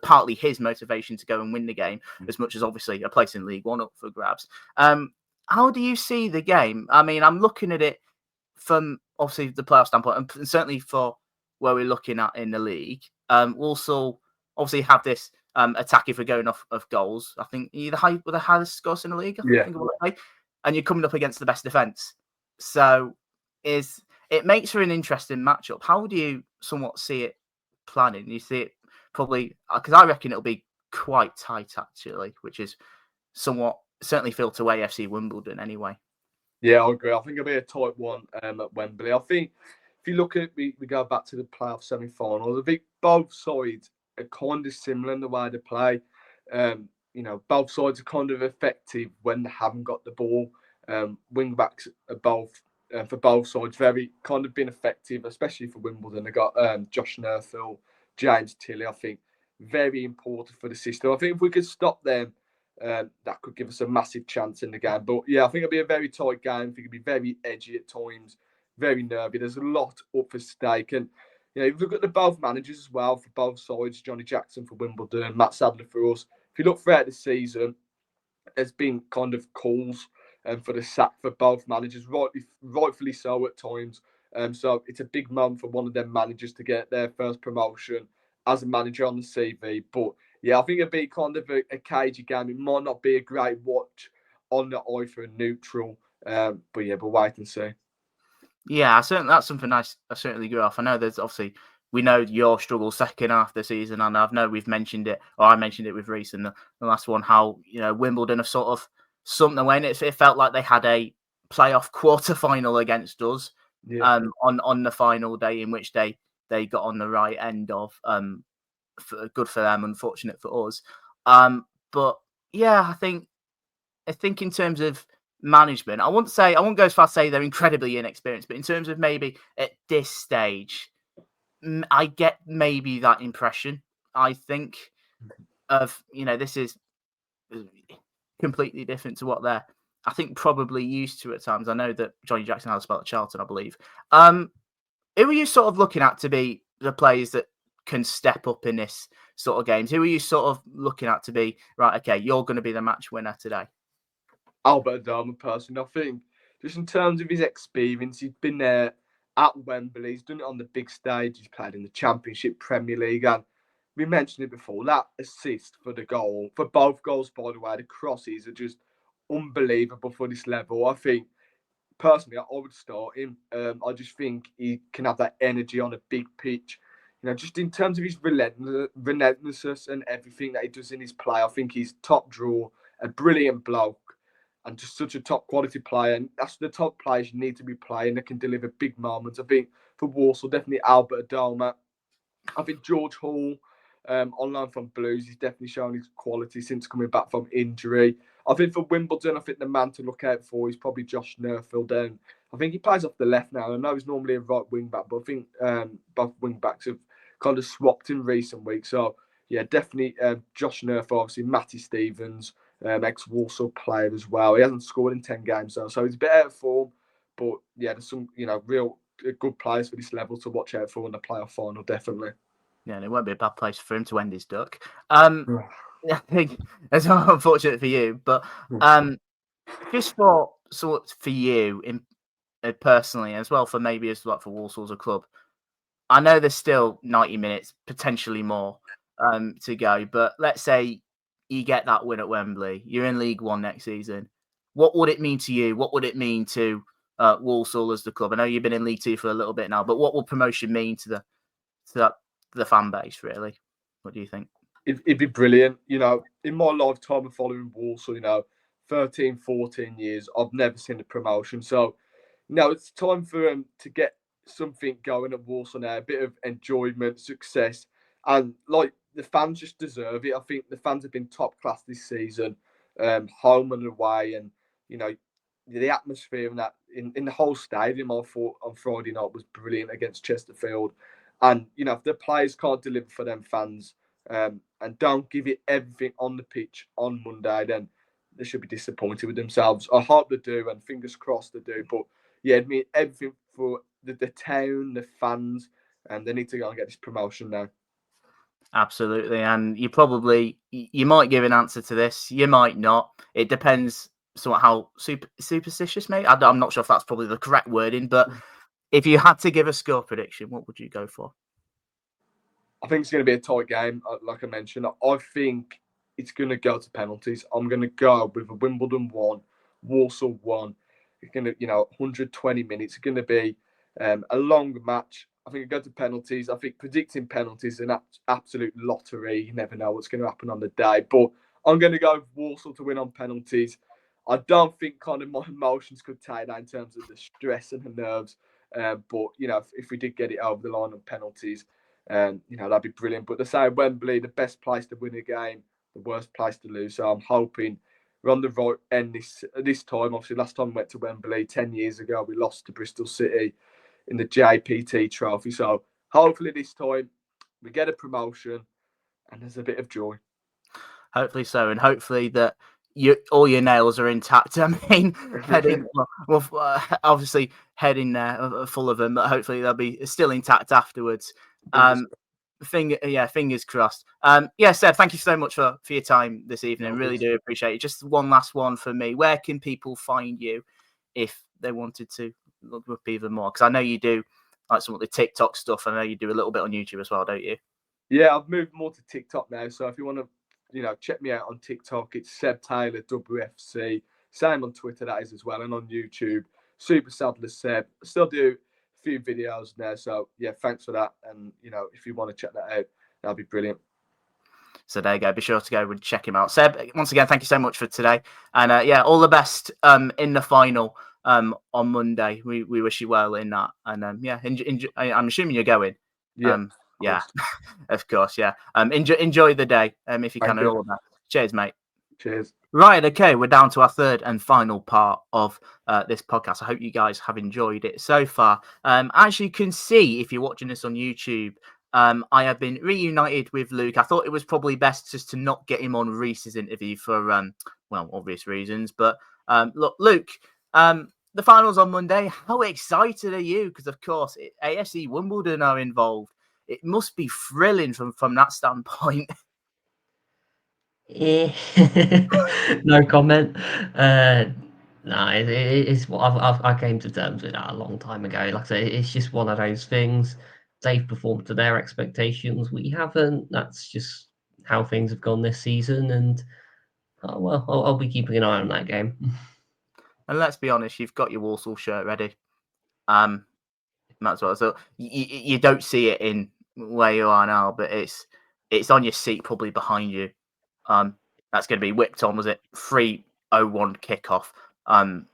partly his motivation to go and win the game, as much as obviously a place in League One up for grabs. How do you see the game? I mean, I'm looking at it from obviously the playoff standpoint, and certainly for where we're looking at in the league. Walsall obviously have this attacking for going off of goals. I think the highest scores in the league. I think and you're coming up against the best defence. So it makes for an interesting matchup. How do you somewhat see it planning? You see it probably, because I reckon it'll be quite tight actually, which is somewhat certainly feel to AFC Wimbledon anyway. Yeah, I agree. I think it'll be a tight one at Wembley. I think if you look at we go back to the playoff semi-finals, I think both sides are kind of similar in the way they play. Both sides are kind of effective when they haven't got the ball. Wing backs are both for both sides very kind of been effective, especially for Wimbledon. They got Josh Nerthel, James Tilley. I think very important for the system. I think if we could stop them, that could give us a massive chance in the game. But yeah, I think it'll be a very tight game. I think it'll be very edgy at times, very nervy. There's a lot up for stake. And if you look at the both managers as well for both sides, Johnny Jackson for Wimbledon, Matt Sadler for us. If you look throughout the season, there's been kind of calls for the sack for both managers, rightfully so at times. So it's a big moment for one of them managers to get their first promotion as a manager on the CV. But yeah, I think it'll be kind of a cagey game. It might not be a great watch on the eye for a neutral. But yeah, we'll wait and see. Yeah, that's something I certainly agree off. I know there's obviously, we know your struggle second half of the season, and I know we've mentioned it, or I mentioned it with Reese in the last one, how Wimbledon have sort of something away, and it felt like they had a playoff quarter final against us on the final day, in which they got on the right end of. Good for them, unfortunate for us. But yeah, I think in terms of management, I won't go as far as say they're incredibly inexperienced, but in terms of maybe at this stage, I get maybe that impression. I think of this is completely different to what they're, I think, probably used to at times. I know that Johnny Jackson had a spell at Charlton, I believe. Who are you sort of looking at to be the players that can step up in this sort of games? Who are you sort of looking at to be, right, okay, you're going to be the match winner today? Albert Adama, personally, I think just in terms of his experience, he's been there at Wembley. He's done it on the big stage. He's played in the Championship, Premier League, and we mentioned it before. That assist for the goal, for both goals, by the way, the crosses are just unbelievable for this level. I think personally, I would start him. I just think he can have that energy on a big pitch. Just in terms of his relentlessness and everything that he does in his play, I think he's top draw, a brilliant bloke, and just such a top quality player. And that's the top players you need to be playing that can deliver big moments. I think for Walsall, definitely Albert Adama. I think George Hall, on loan from Blues, he's definitely shown his quality since coming back from injury. I think for Wimbledon, I think the man to look out for is probably Josh Nerthel. I think he plays off the left now. I know he's normally a right wing back, but I think both wing backs have kind of swapped in recent weeks. So yeah, definitely Josh Nerthel, obviously Matty Stevens, ex-Walsall player as well. He hasn't scored in 10 games though, so he's a bit out of form. But yeah, there's some real good players for this level to watch out for in the playoff final, definitely. Yeah, and it won't be a bad place for him to end his duck. I think that's unfortunate for you, but just for you in personally, as well for maybe as like for Walsall as a club, I know there's still 90 minutes, potentially more, to go. But let's say you get that win at Wembley, you're in League One next season. What would it mean to you? What would it mean to Walsall as the club? I know you've been in League Two for a little bit now, but what will promotion mean to the fan base, really? What do you think? It'd be brilliant. In my lifetime of following Walsall, 13, 14 years, I've never seen a promotion. So, it's time for them to get something going at Walsall now, a bit of enjoyment, success. And, the fans just deserve it. I think the fans have been top class this season, home and away. And, the atmosphere and that in the whole stadium, I thought on Friday night was brilliant against Chesterfield. And, if the players can't deliver for them fans and don't give it everything on the pitch on Monday, then they should be disappointed with themselves. I hope they do, and fingers crossed they do. But yeah, it means everything for the town, the fans, and they need to go and get this promotion now. Absolutely, and you might give an answer to this, you might not. It depends somewhat how superstitious, maybe. I'm not sure if that's probably the correct wording, but if you had to give a score prediction, what would you go for? I think it's going to be a tight game, like I mentioned. I think it's going to go to penalties. I'm going to go with a Wimbledon 1, Walsall 1. It's going to, 120 minutes. It's going to be a long match. I think it go to penalties. I think predicting penalties is an absolute lottery. You never know what's going to happen on the day. But I'm going to go with Walsall to win on penalties. I don't think kind of my emotions could take that in terms of the stress and the nerves. But, if we did get it over the line on penalties, that'd be brilliant. But they say Wembley, the best place to win a game, the worst place to lose. So I'm hoping we're on the right end this time. Obviously, last time we went to Wembley 10 years ago, we lost to Bristol City in the JPT Trophy. So hopefully this time we get a promotion and there's a bit of joy. Hopefully so, and hopefully that all your nails are intact. I mean, obviously heading there full of them, but hopefully they'll be still intact afterwards. Fingers crossed. Seb, thank you so much for your time this evening. Really do appreciate it. Just one last one for me. Where can people find you if they wanted to look up even more? Because I know you do like some of the TikTok stuff. I know you do a little bit on YouTube as well, don't you? Yeah, I've moved more to TikTok now. So if you want to, check me out on TikTok, it's Seb Taylor WFC. Same on Twitter, that is as well, and on YouTube, Super Sadler Seb. I still do a few videos now. So yeah, thanks for that. And if you want to check that out, that'll be brilliant. So there you go. Be sure to go and check him out. Seb, once again, thank you so much for today. And all the best in the final on Monday. We wish you well in that. And enjoy, I'm assuming you're going. Yeah, of course. Yeah. Enjoy the day if you can. And all of that. Cheers, mate. Cheers. Right, okay, we're down to our third and final part of this podcast. I hope you guys have enjoyed it so far. As you can see, if you're watching this on YouTube, I have been reunited with Luke. I thought it was probably best just to not get him on Reese's interview for, obvious reasons. But look, Luke, the finals on Monday, how excited are you? Because, of course, AFC Wimbledon are involved. It must be thrilling from that standpoint. No comment. It's what I came to terms with that a long time ago. Like I say, it's just one of those things. They've performed to their expectations. We haven't. That's just how things have gone this season. And I'll be keeping an eye on that game. And let's be honest, you've got your Walsall shirt ready. That's what. So you don't see it in where you are now, but it's on your seat, probably behind you. That's going to be whipped on. Was it 3:01 kickoff on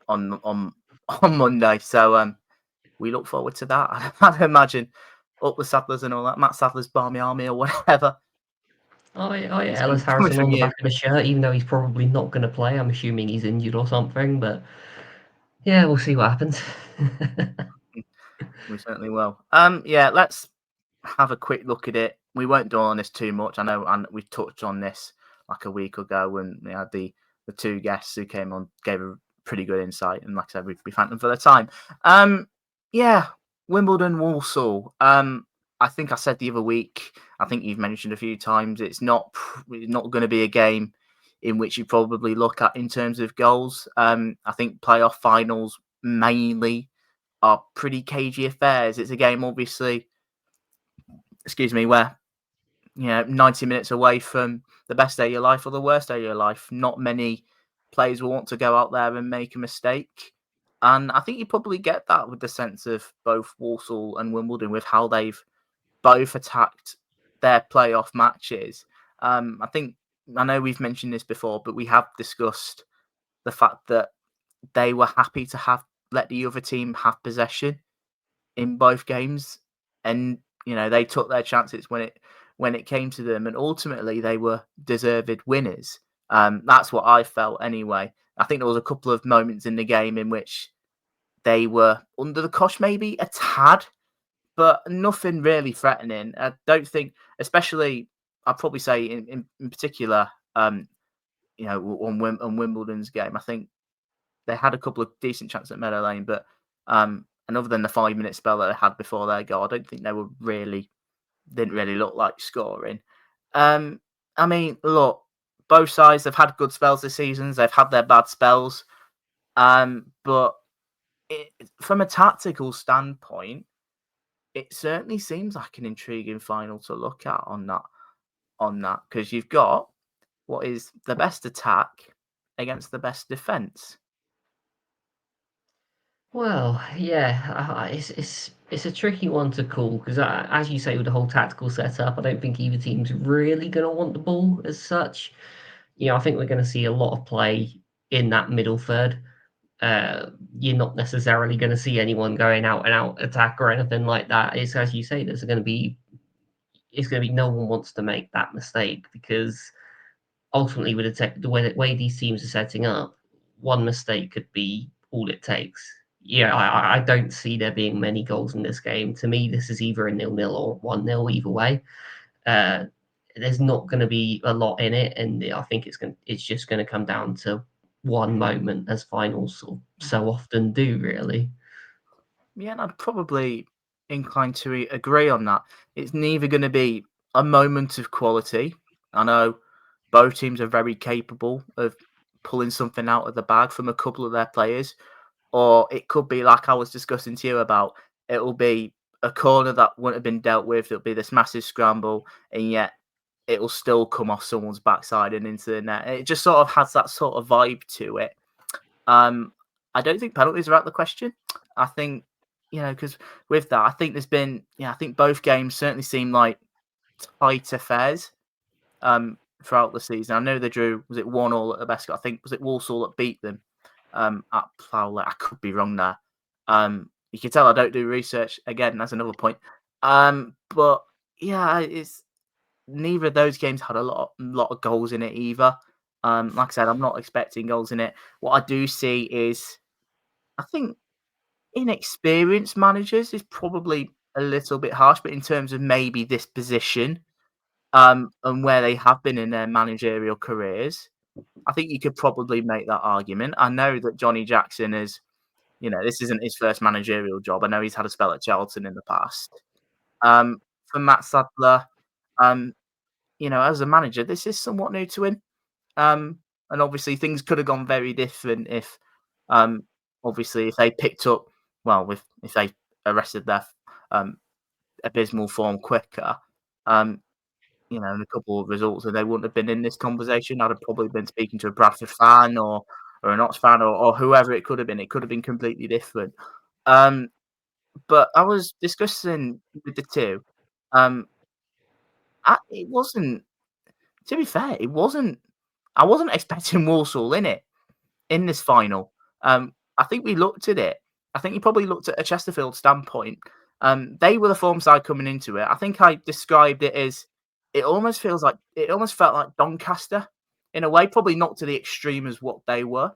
Monday? So we look forward to that. I'd imagine up the Sadlers and all that. Matt Sadler's Barmy Army or whatever. Oh yeah, Ellis Harrison on the back of the shirt, even though he's probably not going to play. I'm assuming he's injured or something, but yeah, we'll see what happens. We certainly will. Let's have a quick look at it. We won't dwell on this too much. I know, and we touched on this like a week ago when we had the two guests who came on, gave a pretty good insight. And like I said, we thank them for their time. Wimbledon, Walsall. I think I said the other week, I think you've mentioned a few times, it's not going to be a game in which you probably look at in terms of goals. I think playoff finals mainly are pretty cagey affairs. It's a game, obviously, where 90 minutes away from the best day of your life or the worst day of your life. Not many players will want to go out there and make a mistake. And I think you probably get that with the sense of both Walsall and Wimbledon, with how they've both attacked their playoff matches. I know we've mentioned this before, but we have discussed the fact that they were happy to let the other team have possession in both games. And, they took their chances when it came to them, and ultimately they were deserved winners. That's what I felt anyway. I think there was a couple of moments in the game in which they were under the cosh, maybe a tad, but nothing really threatening. I don't think, especially, I'd probably say in particular, on Wimbledon's game, I think they had a couple of decent chances at Meadow Lane, but and other than the 5-minute spell that they had before their goal, I don't think they didn't really look like scoring. I mean, look, both sides have had good spells this season. They've had their bad spells, but from a tactical standpoint, it certainly seems like an intriguing final to look at on that because you've got what is the best attack against the best defense. Well, yeah, it's a tricky one to call because, as you say, with the whole tactical setup, I don't think either team's really going to want the ball as such. I think we're going to see a lot of play in that middle third. You're not necessarily going to see anyone going out and out attack or anything like that. It's as you say, it's going to be no one wants to make that mistake because ultimately, with the way these teams are setting up, one mistake could be all it takes. I don't see there being many goals in this game. To me, this is either a 0-0 or 1-0 either way. There's not going to be a lot in it, and I think it's just going to come down to one moment, as finals so often do, really. Yeah, and I'd probably inclined to agree on that. It's neither going to be a moment of quality. I know both teams are very capable of pulling something out of the bag from a couple of their players, or it could be like I was discussing to you about. It'll be a corner that wouldn't have been dealt with. It'll be this massive scramble, and yet it'll still come off someone's backside and into the net. It just sort of has that sort of vibe to it. I don't think penalties are out of the question. I think, because with that, I think there's been, I think both games certainly seem like tight affairs throughout the season. I know they drew, was it 1-1 at the best? I think, was it Walsall that beat them at Plough? I could be wrong there. You can tell I don't do research. Again, that's another point. But yeah, it's neither of those games had a lot of goals in it either. Like I said, I'm not expecting goals in it. What I do see is, I think inexperienced managers is probably a little bit harsh, but in terms of maybe this position, and where they have been in their managerial careers, I think you could probably make that argument. I know that Johnny Jackson is, this isn't his first managerial job. I know he's had a spell at Charlton in the past. For Matt Sadler, as a manager, this is somewhat new to him. And obviously things could have gone very different if, obviously, if they picked up, if they arrested their abysmal form quicker, in a couple of results, and they wouldn't have been in this conversation. I'd have probably been speaking to a Bradford fan or an Ox fan or whoever it could have been. It could have been completely different. But I was discussing with the two. It wasn't. To be fair, it wasn't. I wasn't expecting Walsall in this final. I think we looked at it. I think you probably looked at a Chesterfield standpoint. They were the form side coming into it. I think I described it as it almost felt like Doncaster in a way, probably not to the extreme as what they were,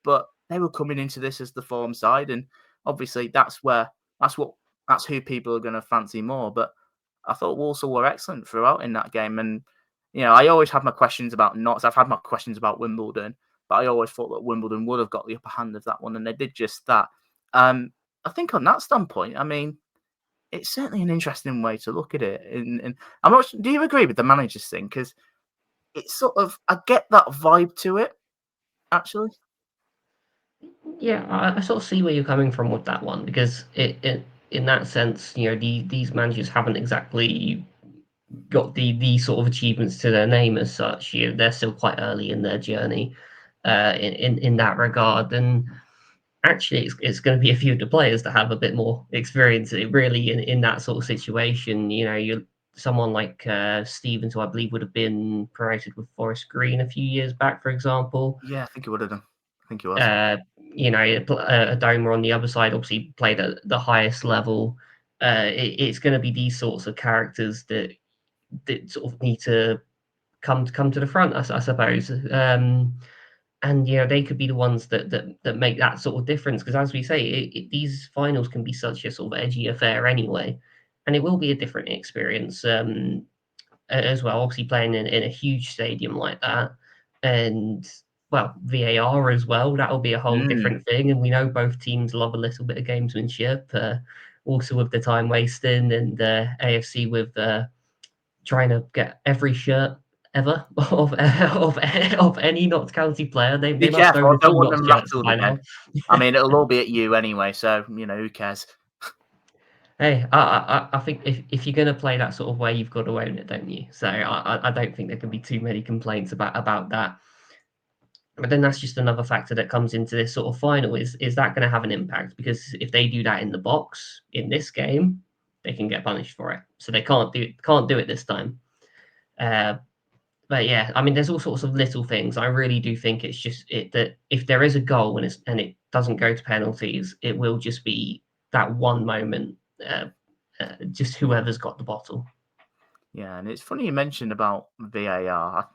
but they were coming into this as the form side, and obviously that's who people are going to fancy more. But I thought Walsall were excellent throughout in that game, and I always have my questions about Notts. I've had my questions about Wimbledon, but I always thought that Wimbledon would have got the upper hand of that one, and they did just that. I think on that standpoint, I mean, it's certainly an interesting way to look at it. And I'm not. Do you agree with the managers thing? Because it's sort of, I get that vibe to it, actually. Yeah, I sort of see where you're coming from with that one because it in that sense, these managers haven't exactly got the sort of achievements to their name as such. They're still quite early in their journey, in that regard. And actually, it's going to be a few of the players that have a bit more experience, really, in that sort of situation. You're someone like Stevens, who I believe would have been promoted with Forest Green a few years back, for example. Yeah, I think it would have done. I think it was. Adoma on the other side obviously played at the highest level. It's going to be these sorts of characters that sort of need to come to the front, I suppose. And they could be the ones that make that sort of difference because, as we say, these finals can be such a sort of edgy affair anyway, and it will be a different experience as well. Obviously, playing in a huge stadium like that, and VAR as well. That'll be a whole different thing. And we know both teams love a little bit of gamesmanship. Also with the time wasting, and AFC with trying to get every shirt ever of any Notts County player. They Be must careful, own I a don't few want Notts them shirts rattled by again. now. I mean, it'll all be at you anyway, so, who cares? Hey, I think if you're going to play that sort of way, you've got to own it, don't you? So I don't think there can be too many complaints about that. But then that's just another factor that comes into this sort of final. Is that going to have an impact? Because if they do that in the box in this game, they can get punished for it. So they can't do it this time. But yeah, I mean, there's all sorts of little things. I really do think it's just that if there is a goal and it doesn't go to penalties, it will just be that one moment. Just whoever's got the bottle. Yeah, and it's funny you mentioned about VAR.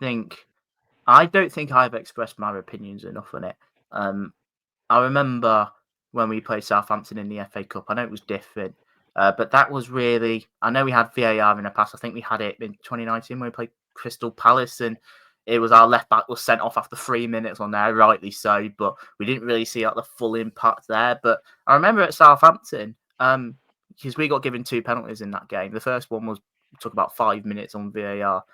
I don't think I've expressed my opinions enough on it. I remember when we played Southampton in the FA Cup. I know it was different, but that was really. I know we had VAR in the past. I think we had it in 2019 when we played Crystal Palace, and it was our left back was sent off after 3 minutes on there, rightly so. But we didn't really see the full impact there. But I remember at Southampton, because we got given 2 penalties in that game. The first one took about 5 minutes on VAR.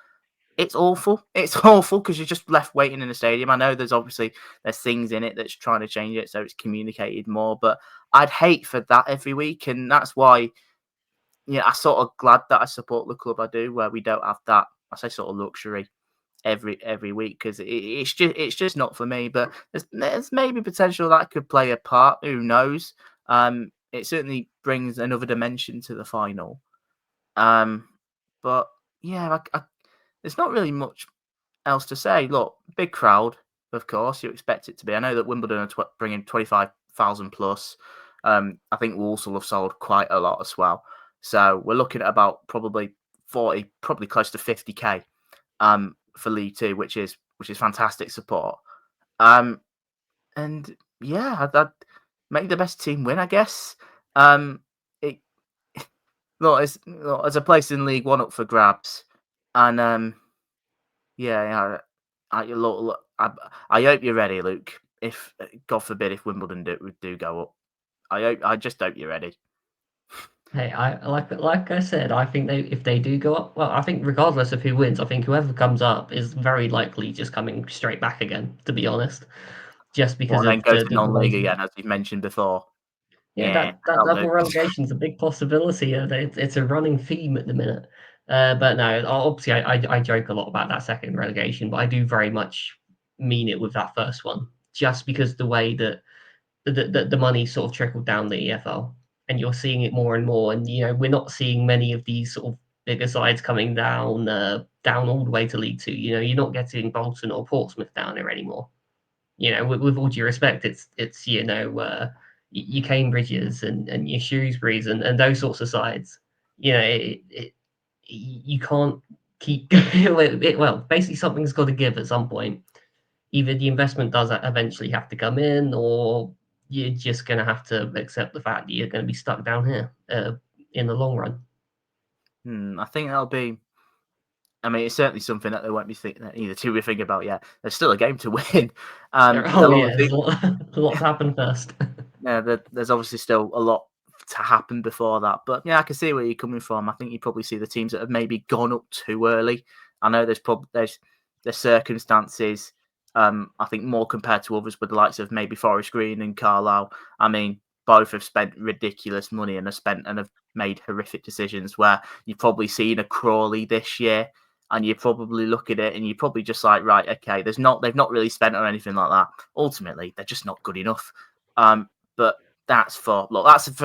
It's awful. It's awful because you're just left waiting in the stadium. I know there's things in it that's trying to change it so it's communicated more, but I'd hate for that every week, and that's why I'm sort of glad that I support the club I do, where we don't have that. I say sort of luxury every week because it's just not for me. But there's maybe potential that could play a part. Who knows? It certainly brings another dimension to the final. But yeah, there's not really much else to say. Look, big crowd, of course. You expect it to be. I know that Wimbledon are bringing 25,000 plus. I think Walsall have sold quite a lot as well. So we're looking at about probably 40, probably close to 50k for League Two, which is fantastic support. And yeah, I'd make the best team win, I guess. Look, as a place in League One up for grabs, and look, I hope you're ready, Luke. If God forbid, if Wimbledon do go up, I just hope you're ready. Hey, like I said, I think if they do go up, well, I think regardless of who wins, I think whoever comes up is very likely just coming straight back again. To be honest, just because And then of go to the non-league rise. again, as you've mentioned before. Yeah, Yeah, that that'll double do. relegation is a big possibility. It's a running theme at the minute. But no, obviously, I joke a lot about that second relegation, but I do very much mean it with that first one, just because the way that the money sort of trickled down the EFL, and you're seeing it more and more. And we're not seeing many of these sort of bigger sides coming down all the way to League Two. You're not getting Bolton or Portsmouth down there anymore. With all due respect, it's your Cambridges and your Shrewsburys and those sorts of sides. You can't keep well. Basically, something's got to give at some point. Either the investment does eventually have to come in, or you're just going to have to accept the fact that you're going to be stuck down here in the long run. I think that'll be. I mean, it's certainly something that they won't be thinking. Either two we think about. Yeah, there's still a game to win. There's a lot to happen first. Yeah, there's obviously still a lot to happen before that. But yeah, I can see where you're coming from. I think you probably see the teams that have maybe gone up too early. I know there's circumstances. I think more compared to others with the likes of maybe Forest Green and Carlisle. I mean, both have spent ridiculous money and have made horrific decisions. Where you've probably seen a Crawley this year, and you probably look at it and you're probably just like, right, okay, they've not really spent on anything like that. Ultimately, they're just not good enough. But that's for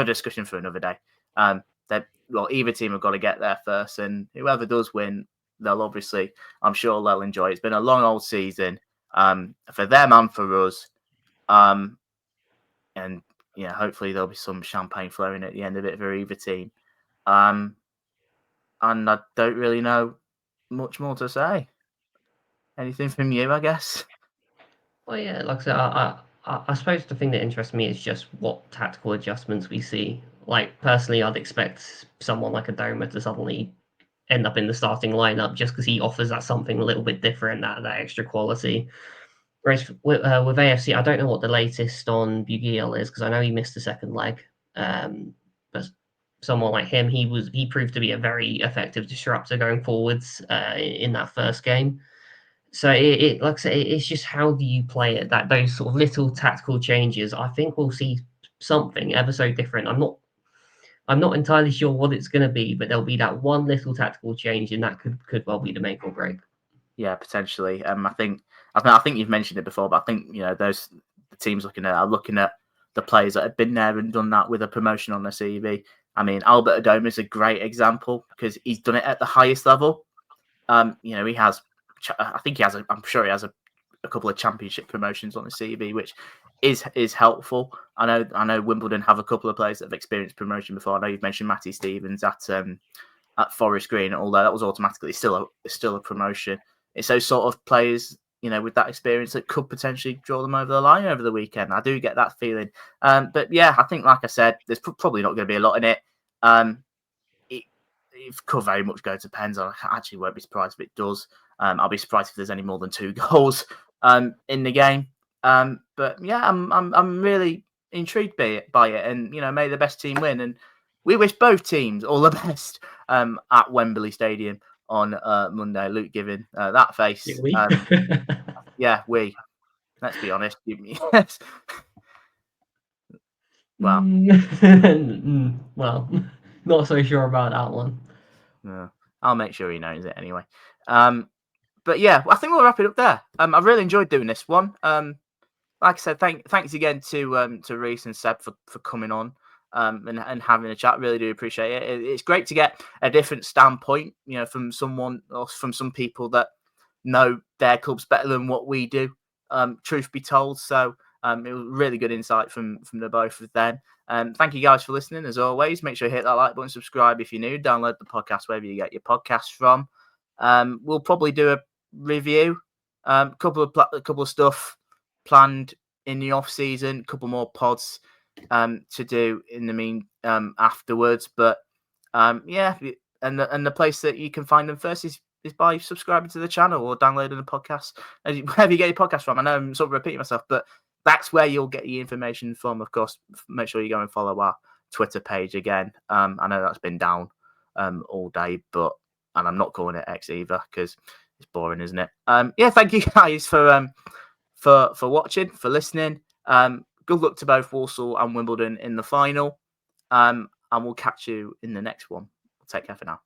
discussion for another day. Either team have got to get there first, and whoever does win, I'm sure they'll enjoy it. It's been a long old season for them and for us. And yeah, hopefully there'll be some champagne flowing at the end of it for either team. And I don't really know much more to say. Anything from you, I guess? Well, yeah, like I said, I suppose the thing that interests me is just what tactical adjustments we see. Like, personally, I'd expect someone like a Doma to suddenly end up in the starting lineup just because he offers that something a little bit different, that extra quality. Whereas with AFC, I don't know what the latest on Bugiel is because I know he missed the second leg. But someone like him, he proved to be a very effective disruptor going forwards in that first game. So it like I say, it's just how do you play it? That those sort of little tactical changes, I think we'll see something ever so different. I'm not entirely sure what it's going to be, but there'll be that one little tactical change, and that could well be the make or break. Yeah, potentially. I think you've mentioned it before, but I think those teams are looking at the players that have been there and done that with a promotion on their CV. I mean, Albert Adoma is a great example because he's done it at the highest level. He has. I think he has. I'm sure he has a couple of championship promotions on his CV, which is helpful. I know Wimbledon have a couple of players that have experienced promotion before. I know you've mentioned Matty Stevens at Forest Green, although that was automatically still a promotion. It's those sort of players, with that experience that could potentially draw them over the line over the weekend. I do get that feeling. But yeah, I think, like I said, there's probably not going to be a lot in it. It could very much go to pens. I actually won't be surprised if it does. I'll be surprised if there's any more than 2 goals in the game. But yeah, I'm really intrigued by it, and may the best team win. And we wish both teams all the best at Wembley Stadium on Monday. Luke giving that face. Yeah, we. Let's be honest. Yes. Well, well, not so sure about that one. No, I'll make sure he knows it anyway. But yeah, I think we'll wrap it up there. I've really enjoyed doing this one. Like I said, thanks again to Reese and Seb for coming on and having a chat. Really do appreciate it. It's great to get a different standpoint, from someone or from some people that know their clubs better than what we do. Truth be told, so it was really good insight from the both of them. Thank you guys for listening. As always, make sure you hit that like button, subscribe if you're new, download the podcast wherever you get your podcasts from. We'll probably do a review, a couple of stuff planned in the off season, a couple more pods to do in the afterwards. But yeah, and the place that you can find them first is by subscribing to the channel or downloading the podcast, wherever you get your podcast from. I know I'm sort of repeating myself, but that's where you'll get your information from. Of course, make sure you go and follow our Twitter page again. I know that's been down all day, and I'm not calling it X either because it's boring, isn't it? Yeah, thank you guys for watching, for listening. Good luck to both Walsall and Wimbledon in the final. And we'll catch you in the next one. Take care for now.